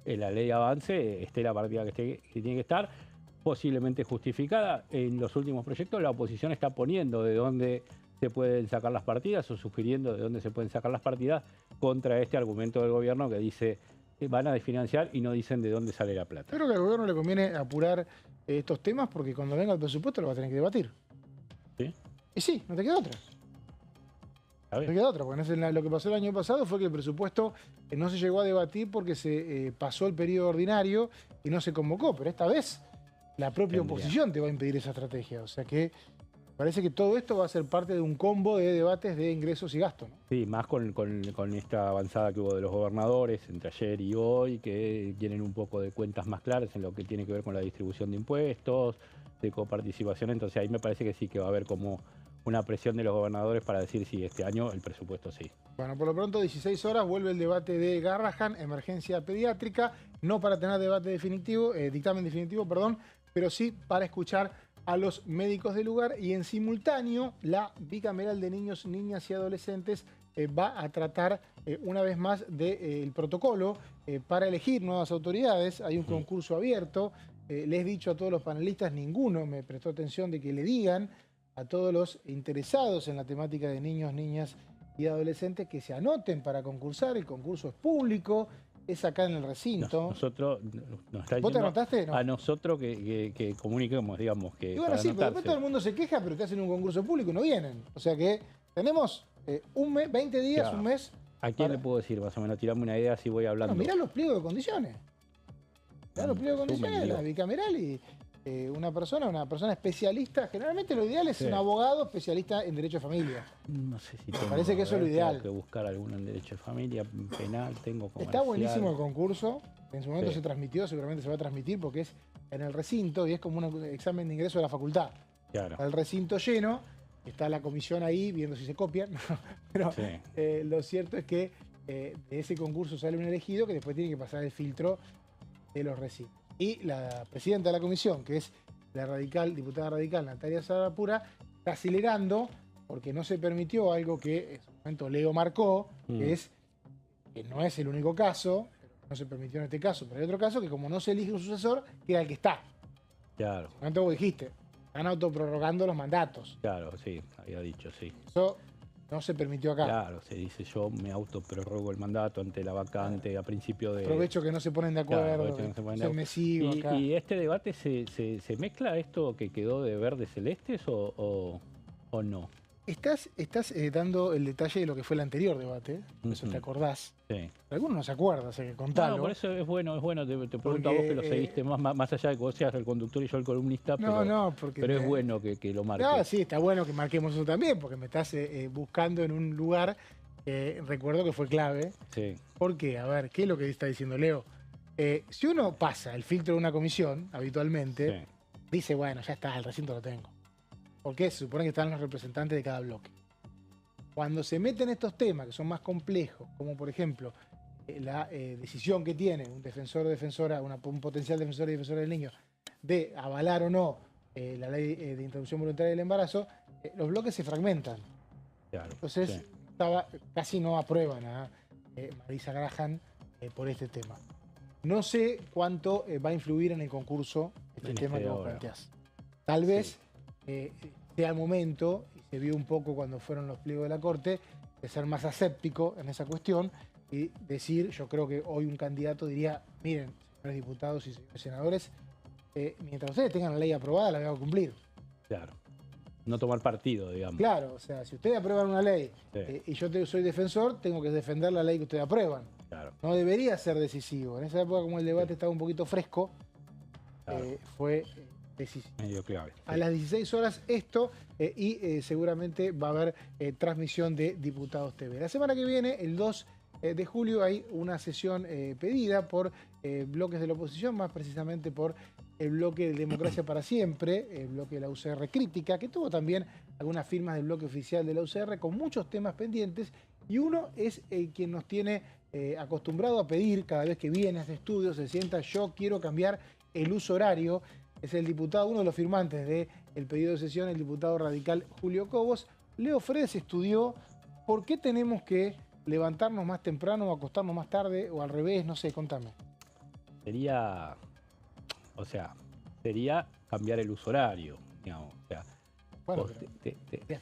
la ley avance, esté la partida que tiene que estar, posiblemente justificada. En los últimos proyectos la oposición está poniendo de dónde se pueden sacar las partidas o sugiriendo de dónde se pueden sacar las partidas contra este argumento del gobierno que dice que van a desfinanciar y no dicen de dónde sale la plata. Creo que al gobierno le conviene apurar estos temas porque cuando venga el presupuesto lo va a tener que debatir. ¿Sí? Y sí, no te queda otra. No te queda otra, porque lo que pasó el año pasado fue que el presupuesto no se llegó a debatir porque se pasó el periodo ordinario y no se convocó, pero esta vez la propia oposición te va a impedir esa estrategia. O sea que parece que todo esto va a ser parte de un combo de debates de ingresos y gastos, ¿no? Sí, más con esta avanzada que hubo de los gobernadores entre ayer y hoy, que tienen un poco de cuentas más claras en lo que tiene que ver con la distribución de impuestos, de coparticipación. Entonces ahí me parece que sí que va a haber como una presión de los gobernadores para decir si este año el presupuesto sí. Bueno, por lo pronto 16 horas vuelve el debate de Garrahan, emergencia pediátrica, no para tener debate definitivo, dictamen definitivo, perdón, pero sí para escuchar a los médicos del lugar y en simultáneo la bicameral de niños, niñas y adolescentes va a tratar una vez más del protocolo para elegir nuevas autoridades. Hay un concurso abierto, les he dicho a todos los panelistas, ninguno me prestó atención de que le digan a todos los interesados en la temática de niños, niñas y adolescentes que se anoten para concursar. El concurso es público, es acá en el recinto. Nosotros, nos está ¿Vos te anotaste? No. A nosotros que comuniquemos, digamos, que y bueno, para sí, pero después anotarse. todo el mundo se queja, pero te hacen un concurso público y no vienen. O sea que tenemos un mes, 20 días, Claro. un mes. ¿A quién le puedo decir más o menos? Tirame una idea si voy hablando. Bueno, mirá los pliegos de condiciones. Mirá los pliegos de Resumen, condiciones, digo. la bicameral y una persona especialista. Generalmente lo ideal es Sí. un abogado especialista en derecho de familia. No sé si Me tengo, parece que eso es lo tengo ideal. que buscar alguno en derecho de familia, penal, tengo comercial. Está buenísimo el concurso. En su momento Sí. se transmitió, seguramente se va a transmitir porque es en el recinto y es como un examen de ingreso de la facultad. Claro. Está el recinto lleno, está la comisión ahí viendo si se copian. Pero Sí. lo cierto es que de ese concurso sale un elegido que después tiene que pasar el filtro de los recintos. Y la presidenta de la comisión, que es la diputada radical Natalia Sarapura, está acelerando porque no se permitió algo que en su momento Leo marcó, que no es el único caso, no se permitió en este caso, pero hay otro caso que como no se elige un sucesor, queda el que está. Claro. En momento vos dijiste, están autoprorrogando los mandatos. Claro, sí, había dicho, sí. Eso no se permitió acá. Claro, se dice yo me autoprorrogo el mandato ante la vacante a principio de... Aprovecho que no se ponen de Claro, acuerdo, aprovecho que no se ponen de yo acuerdo. me sigo acá. ¿Y este debate se mezcla esto que quedó de verdes celestes o no? Estás dando el detalle de lo que fue el anterior debate, eso te acordás. Sí. Algunos no se acuerdan, así que contalo. No, por eso es bueno, te pregunto a vos que lo seguiste más allá de que vos seas el conductor y yo el columnista, pero es bueno que lo marques. No, sí, está bueno que marquemos eso también, porque me estás buscando en un lugar que recuerdo que fue clave. Sí. ¿Por qué? A ver, ¿qué es lo que está diciendo Leo? Si uno pasa el filtro de una comisión, habitualmente, dice, bueno, ya está, el recinto lo tengo. Porque se supone que están los representantes de cada bloque. Cuando se meten estos temas que son más complejos, como por ejemplo la decisión que tiene un defensor o defensora, un potencial defensor y defensora del niño, de avalar o no la ley de interrupción voluntaria del embarazo, los bloques se fragmentan. Claro, Entonces, casi no aprueban a Marisa Graham por este tema. No sé cuánto va a influir en el concurso este tema que vos planteás. Tal vez sea el momento, y se vio un poco cuando fueron los pliegos de la Corte, de ser más aséptico en esa cuestión y decir, yo creo que hoy un candidato diría, miren, señores diputados y señores senadores, mientras ustedes tengan la ley aprobada, la voy a cumplir. Claro. No tomar partido, digamos. Claro, o sea, si ustedes aprueban una ley y yo soy defensor, tengo que defender la ley que ustedes aprueban. Claro. No debería ser decisivo. En esa época, como el debate estaba un poquito fresco, fue decisivo. Medio clave. A las 16 horas esto y seguramente va a haber transmisión de Diputados TV. La semana que viene, el 2 de julio, hay una sesión pedida por bloques de la oposición, más precisamente por el bloque de Democracia para Siempre, el bloque de la UCR Crítica, que tuvo también algunas firmas del bloque oficial de la UCR con muchos temas pendientes, y uno es el quien nos tiene acostumbrado a pedir cada vez que viene a este estudio, se sienta, yo quiero cambiar el uso horario. Es el diputado, uno de los firmantes del pedido de sesión, el diputado radical Julio Cobos. Leo Fredes estudió por qué tenemos que levantarnos más temprano o acostarnos más tarde o al revés, no sé, contame. Sería cambiar el uso horario, digamos. O sea, bueno, sí, es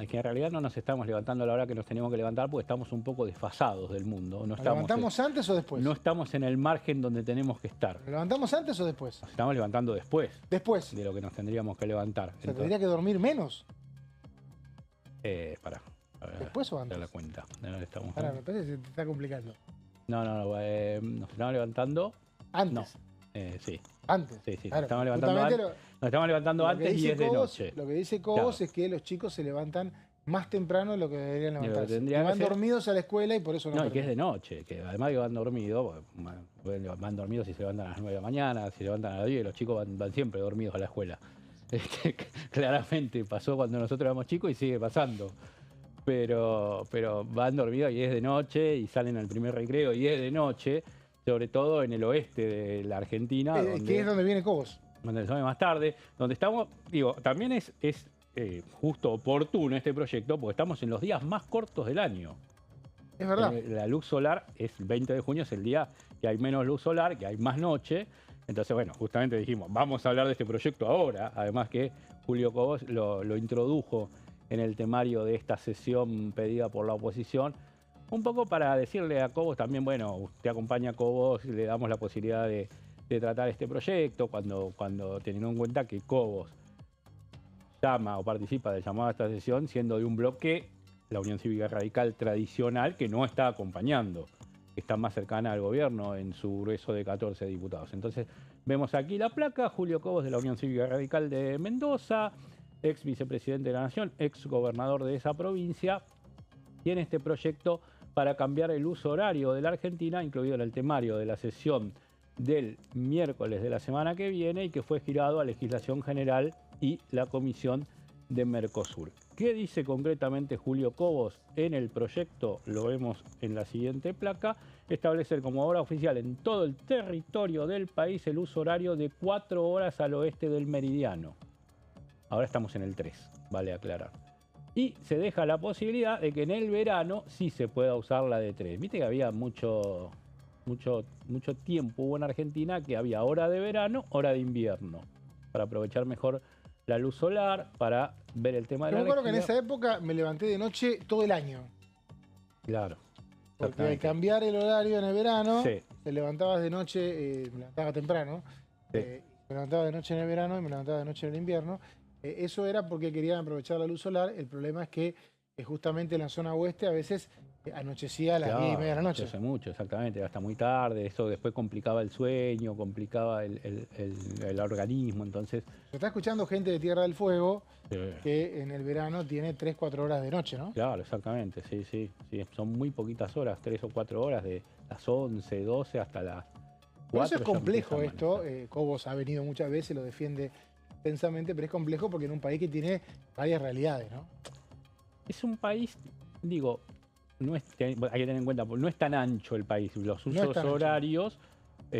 que en realidad no nos estamos levantando a la hora que nos tenemos que levantar porque estamos un poco desfasados del mundo. ¿Nos levantamos antes o después? No estamos en el margen donde tenemos que estar. ¿Nos levantamos antes o después? Nos estamos levantando después. Después. De lo que nos tendríamos que levantar. ¿Se tendría que dormir menos? Pará. ¿Después o antes? La cuenta. Me parece que se te está complicando. No, nos estamos levantando. Antes. No. Sí. Antes. Sí. Claro, nos estamos levantando antes y es de noche. Lo que dice Cobos es que los chicos se levantan más temprano de lo que deberían levantarse. Que van dormidos a la escuela y por eso no. No, y que es de noche, que además que van dormidos si se levantan a las 9 de la mañana, si se levantan a las 10, los chicos van siempre dormidos a la escuela. Claramente pasó cuando nosotros éramos chicos y sigue pasando. Pero van dormidos y es de noche y salen al primer recreo y es de noche, sobre todo en el oeste de la Argentina. Que es donde viene Cobos. Donde sale más tarde, donde estamos, también es justo oportuno este proyecto porque estamos en los días más cortos del año. Es verdad. La luz solar es el 20 de junio, es el día que hay menos luz solar, que hay más noche. Entonces, bueno, justamente dijimos, vamos a hablar de este proyecto ahora. Además que Julio Cobos lo introdujo en el temario de esta sesión pedida por la oposición. Un poco para decirle a Cobos también, bueno, usted acompaña a Cobos y le damos la posibilidad de tratar este proyecto, cuando teniendo en cuenta que Cobos llama o participa del llamado a esta sesión siendo de un bloque, la Unión Cívica Radical tradicional, que no está acompañando, que está más cercana al gobierno en su grueso de 14 diputados. Entonces vemos aquí la placa, Julio Cobos de la Unión Cívica Radical de Mendoza, ex vicepresidente de la Nación, ex gobernador de esa provincia, tiene este proyecto para cambiar el uso horario de la Argentina, incluido en el temario de la sesión del miércoles de la semana que viene y que fue girado a Legislación General y la Comisión de Mercosur. ¿Qué dice concretamente Julio Cobos en el proyecto? Lo vemos en la siguiente placa. Establecer como obra oficial en todo el territorio del país el uso horario de 4 horas al oeste del meridiano. Ahora estamos en el 3, vale aclarar. Y se deja la posibilidad de que en el verano sí se pueda usar la de 3. Viste que había mucho tiempo hubo en Argentina que había hora de verano, hora de invierno, para aprovechar mejor la luz solar, para ver el tema de la electricidad. Yo me acuerdo que en esa época me levanté de noche todo el año. Claro. Porque al cambiar el horario en el verano, te levantabas de noche, me levantaba temprano, me levantaba de noche en el verano y me levantaba de noche en el invierno. Eso era porque querían aprovechar la luz solar. El problema es que justamente en la zona oeste a veces anochecía a las 10:30 de la noche. Hace mucho, exactamente, hasta muy tarde. Eso después complicaba el sueño, complicaba el organismo. Entonces, se está escuchando gente de Tierra del Fuego que en el verano tiene 3-4 horas de noche, ¿no? Claro, exactamente, sí. Son muy poquitas horas, 3 o 4 horas, de las 11, 12 hasta las 4. Por eso es complejo esto. Cobos ha venido muchas veces, lo defiende intensamente, pero es complejo porque en un país que tiene varias realidades, ¿no? Es un país, digo, hay que tener en cuenta, no es tan ancho el país. Los usos horarios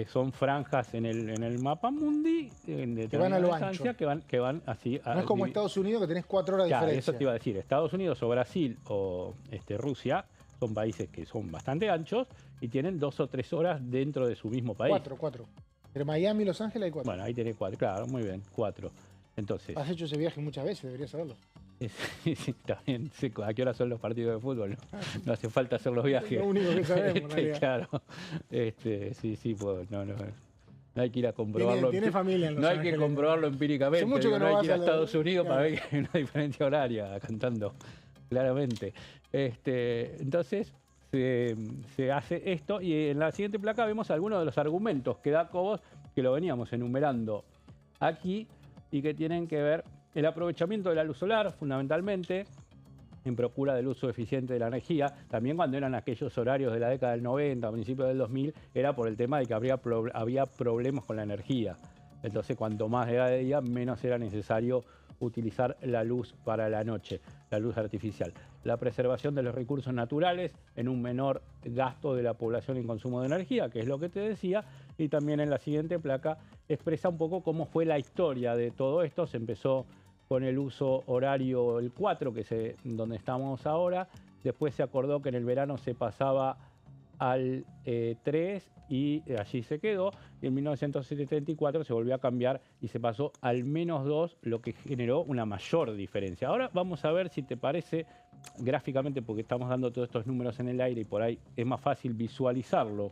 son franjas en el mapa mundi que van a lo ancho. Que van así. No es como Estados Unidos que tenés 4 horas de diferencia. Eso te iba a decir. Estados Unidos o Brasil o Rusia son países que son bastante anchos y tienen 2 o 3 horas dentro de su mismo país. 4. Entre Miami y Los Ángeles hay 4. Bueno, ahí tenés 4, claro, muy bien, 4. Entonces, has hecho ese viaje muchas veces, deberías saberlo. Sí, también sé a qué hora son los partidos de fútbol, no hace falta hacer los viajes. Es lo único que sabemos. Claro, sí, pues no hay que ir a comprobarlo. Tiene familia en Los Ángeles. No hay que comprobarlo empíricamente. Mucho que no hay que ir a Estados Unidos claro, para ver que hay una diferencia horaria cantando, claramente. Entonces se hace esto y en la siguiente placa vemos algunos de los argumentos que da Cobos, que lo veníamos enumerando aquí y que tienen que ver el aprovechamiento de la luz solar, fundamentalmente, en procura del uso eficiente de la energía. También cuando eran aquellos horarios de la década del 90, a principios del 2000, era por el tema de que había problemas con la energía. Entonces, cuanto más era de día, menos era necesario utilizar la luz para la noche, la luz artificial. La preservación de los recursos naturales en un menor gasto de la población en consumo de energía, que es lo que te decía, y también en la siguiente placa expresa un poco cómo fue la historia de todo esto. Se empezó con el uso horario el 4, que es donde estamos ahora. Después se acordó que en el verano se pasaba al 3 y allí se quedó. Y en 1974 se volvió a cambiar y se pasó al -2, lo que generó una mayor diferencia. Ahora vamos a ver si te parece gráficamente, porque estamos dando todos estos números en el aire y por ahí es más fácil visualizarlo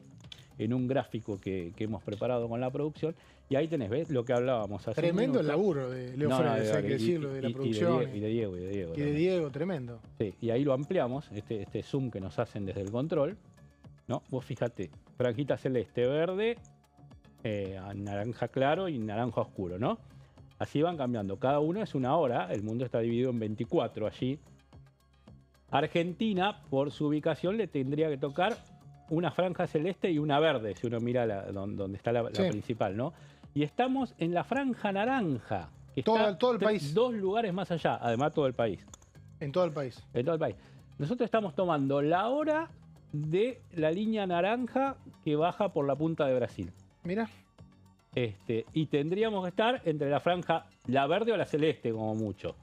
en un gráfico que hemos preparado con la producción. Y ahí tenés, ¿ves? Lo que hablábamos hace Tremendo el laburo de Leo Fredes, hay que decirlo, de la producción. Y de Diego. Y de Diego, tremendo. Sí, y ahí lo ampliamos, este zoom que nos hacen desde el control, ¿no? Vos fíjate, franjita celeste, verde, naranja claro y naranja oscuro, ¿no? Así van cambiando. Cada uno es una hora, el mundo está dividido en 24 allí. Argentina, por su ubicación, le tendría que tocar una franja celeste y una verde, si uno mira donde está la principal, ¿no? Y estamos en la franja naranja, que está todo el país. 2 lugares más allá, además todo el país. En todo el país. En todo el país. Nosotros estamos tomando la hora de la línea naranja que baja por la punta de Brasil. Mira. Y tendríamos que estar entre la franja, la verde o la celeste, como mucho.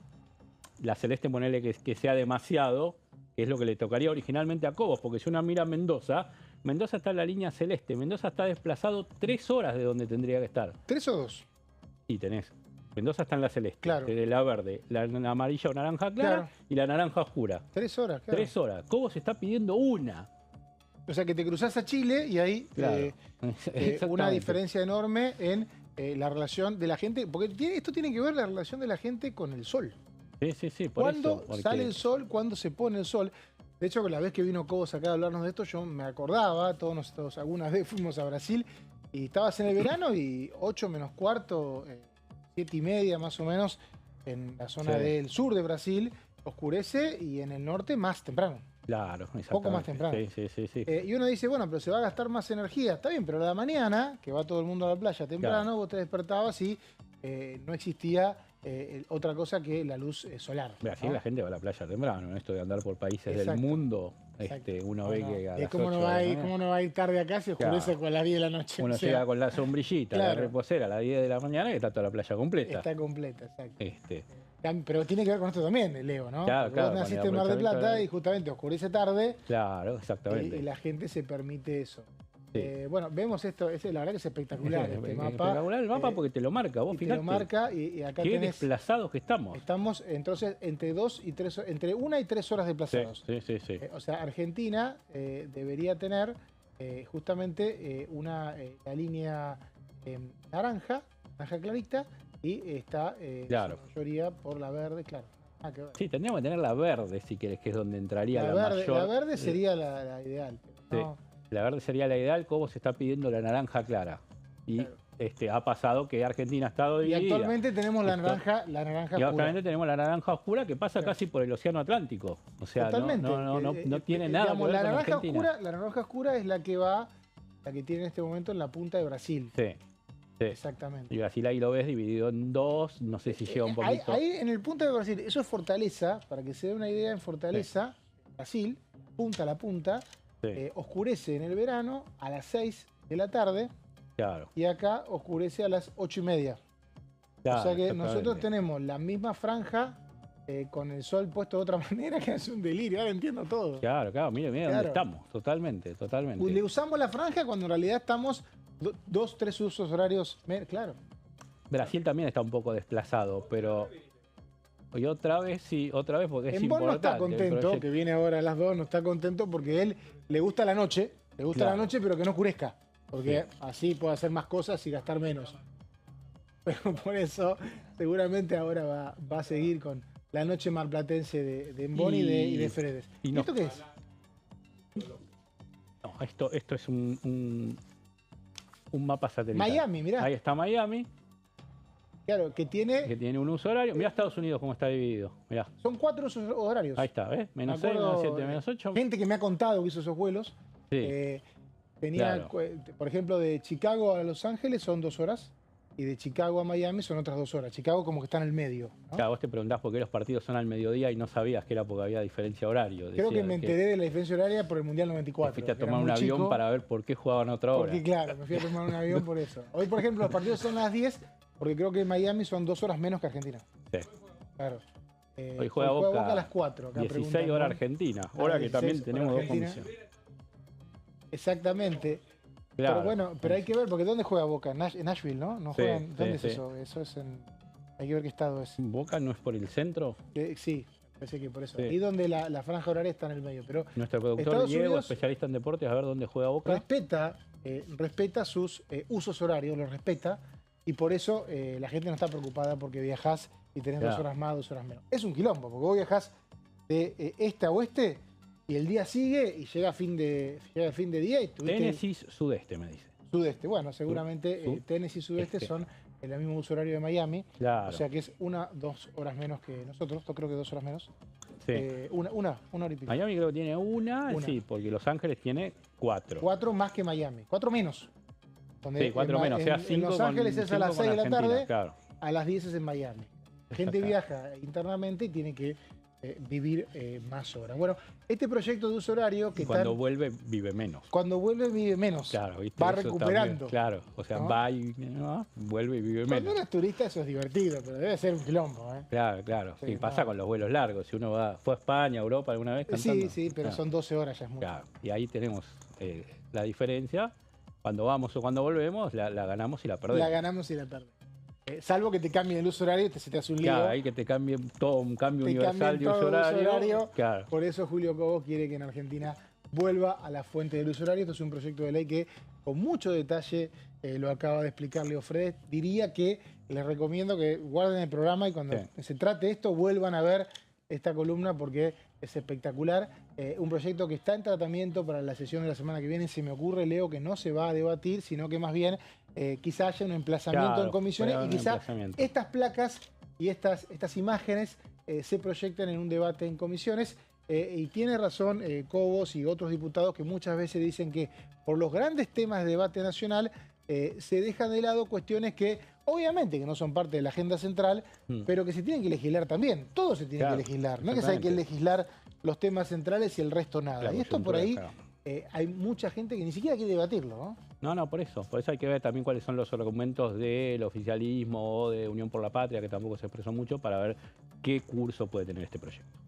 La celeste, ponele que sea demasiado, que es lo que le tocaría originalmente a Cobos, porque si uno mira Mendoza, Mendoza está en la línea celeste. Mendoza está desplazado 3 horas de donde tendría que estar. ¿3 o 2? Sí, tenés. Mendoza está en la celeste, claro. La verde, la amarilla o naranja clara, claro, y la naranja oscura. 3 horas, claro. 3 horas. Cobos está pidiendo una. O sea que te cruzás a Chile y hay una diferencia enorme en la relación de la gente, porque esto tiene que ver la relación de la gente con el sol. Sí, ¿Cuándo sale el sol? ¿Cuándo se pone el sol? De hecho, la vez que vino Cobos acá a hablarnos de esto, yo me acordaba, todos nosotros alguna vez fuimos a Brasil y estabas en el verano y 8 menos cuarto, 7 y media más o menos, en la zona del sur de Brasil, oscurece y en el norte más temprano. Claro, exactamente. Poco más temprano. Sí. Y uno dice, bueno, pero se va a gastar más energía. Está bien, pero a la mañana, que va todo el mundo a la playa temprano, claro, vos te despertabas y no existía otra cosa que la luz solar. Así ¿no? La gente va a la playa temprano, esto de andar por países del mundo, uno ve que a las ¿Cómo 8 no va a ir tarde acá si oscurece con las 10 de la noche? Uno llega con la sombrillita, claro, la reposera a las 10 de la mañana y está toda la playa completa. Está completa, exacto. Pero tiene que ver con esto también, Leo, ¿no? Claro, vos naciste en Mar del Plata y justamente oscurece tarde. Claro, exactamente. Y la gente se permite eso. Sí. Bueno, vemos esto, la verdad que es espectacular este mapa. Espectacular el mapa porque te lo marca, vos fíjate. Te lo marca y acá qué tenés, desplazados que estamos. Estamos entonces entre 1 y 3 horas desplazados. Sí. O sea, Argentina debería tener justamente la línea naranja clarita, y está claro, la mayoría por la verde, claro. Sí, tendríamos que tener la verde, si querés, que es donde entraría la mayor. La verde sería la ideal. Pero no. La verde sería la ideal. Cobos está pidiendo la naranja clara. Y claro, ha pasado que Argentina ha estado dividida. Y actualmente tenemos la naranja oscura. Y actualmente tenemos la naranja oscura que pasa casi por el Océano Atlántico. O sea, totalmente. No tiene nada que ver la con naranja Argentina. oscura, la naranja oscura es la que tiene en este momento en la punta de Brasil. Sí. Exactamente. Y Brasil ahí lo ves dividido en 2, no sé si llega un poquito. Ahí en el punta de Brasil, eso es Fortaleza, para que se dé una idea, en Fortaleza, Brasil, punta a la punta, oscurece en el verano a las 6 de la tarde, claro, y acá oscurece a las 8 y media. Claro, o sea que nosotros tenemos la misma franja con el sol puesto de otra manera, que es un delirio. Ahora entiendo todo. Claro, mire dónde estamos, totalmente. Le usamos la franja cuando en realidad estamos 2, 3 usos horarios, claro. Brasil también está un poco desplazado, pero y otra vez porque es importante. No está contento, que viene ahora a las 2, no está contento porque él le gusta la noche, pero que no oscurezca, porque así puede hacer más cosas y gastar menos. Pero por eso seguramente ahora va a seguir con la noche marplatense de Emboni y de Fredes. ¿Y esto qué es? No, esto es un mapa satelital. Miami, mirá. Ahí está Miami. Claro, que tiene un uso horario. Mirá Estados Unidos cómo está dividido. Mirá. Son 4 usos horarios. Ahí está, ¿ves? Menos 6, menos 7, menos 8. Gente que me ha contado que hizo esos vuelos. Sí. Tenía, por ejemplo, de Chicago a Los Ángeles son 2 horas. Y de Chicago a Miami son otras 2 horas. Chicago como que está en el medio, ¿no? Claro, vos te preguntás por qué los partidos son al mediodía y no sabías que era porque había diferencia horario. Creo que me enteré de la diferencia horaria por el Mundial 94. Te fuiste a tomar un avión para ver por qué jugaban a otra hora. Porque claro, me fui a tomar un avión por eso. Hoy, por ejemplo, los partidos son a las 10, porque creo que en Miami son 2 horas menos que Argentina. Sí. Claro. Hoy juega Boca a las 4. Acá 16 horas Argentina. Hora que también tenemos dos condiciones. Exactamente. Claro. Pero bueno, pero hay que ver, porque ¿dónde juega Boca? En Nashville, ¿no? No juegan, ¿dónde es eso? Eso es en... Hay que ver qué estado es. ¿Boca no es por el centro? Sí, pensé que por eso. Y donde la franja horaria está en el medio. Pero nuestro productor Diego, especialista en deportes, a ver dónde juega Boca. Respeta sus usos horarios, los respeta. Y por eso la gente no está preocupada porque viajás y tenés 2 horas más, 2 horas menos. Es un quilombo, porque vos viajás de este a oeste y el día sigue y llega fin de día y tuviste... Tennessee sudeste, me dice. Sudeste, bueno, seguramente Tennessee y sudeste son el mismo uso horario de Miami. Claro. O sea que es 2 horas menos que nosotros, creo que 2 horas menos. Sí. Una hora y pico. Miami creo que tiene una, sí, porque Los Ángeles tiene 4. 4 más que Miami, 4 menos. Sí, 4 menos, o sea 5 en Los Ángeles es a las 6 de la tarde, claro. A las 10 es en Miami. La gente viaja internamente y tiene que vivir más horas. Bueno, este proyecto de uso horario que cuando vuelve vive menos. Cuando vuelve vive menos. Claro, ¿viste? Va recuperando. También, claro, o sea, va y vuelve y vive menos. Cuando eres turista eso es divertido, pero debe ser un quilombo, ¿eh? Claro. Sí, pasa con los vuelos largos. Si uno fue a España, Europa alguna vez cantando. Sí, pero son 12 horas ya es mucho. Claro, y ahí tenemos la diferencia. Cuando vamos o cuando volvemos, la ganamos y la perdemos. La ganamos y la perdemos. Salvo que te cambien el uso horario, se te hace un lío. Claro, ahí que te cambien todo un cambio universal de uso horario. Claro. Por eso Julio Cobos quiere que en Argentina vuelva a la fuente del uso horario. Esto es un proyecto de ley que con mucho detalle lo acaba de explicar Leo Fredes. Diría que les recomiendo que guarden el programa y cuando se trate esto vuelvan a ver esta columna porque es espectacular. Un proyecto que está en tratamiento para la sesión de la semana que viene. Se me ocurre, Leo, que no se va a debatir, sino que más bien quizá haya un emplazamiento en comisiones y quizá estas placas y estas imágenes se proyecten en un debate en comisiones. Y tiene razón Cobos y otros diputados que muchas veces dicen que por los grandes temas de debate nacional se dejan de lado cuestiones que obviamente que no son parte de la agenda central, pero que se tienen que legislar también. Todo se tiene que legislar. No es que hay que legislar los temas centrales y el resto nada. Y esto por ahí hay mucha gente que ni siquiera quiere debatirlo, ¿no? No, por eso hay que ver también cuáles son los argumentos del oficialismo o de Unión por la Patria, que tampoco se expresó mucho, para ver qué curso puede tener este proyecto.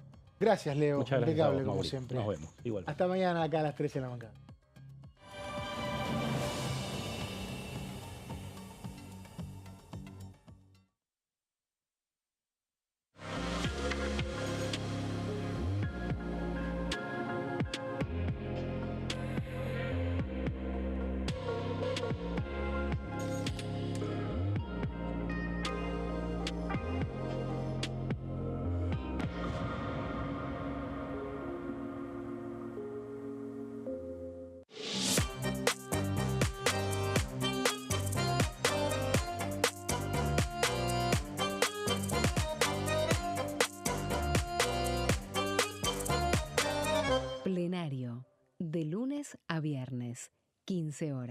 Gracias, Leo. Muchas gracias impecable, a vos, como Mauricio. siempre. Nos vemos. Igual. Hasta mañana acá a las 13 de la bancada. Plenario, de lunes a viernes, 15 horas.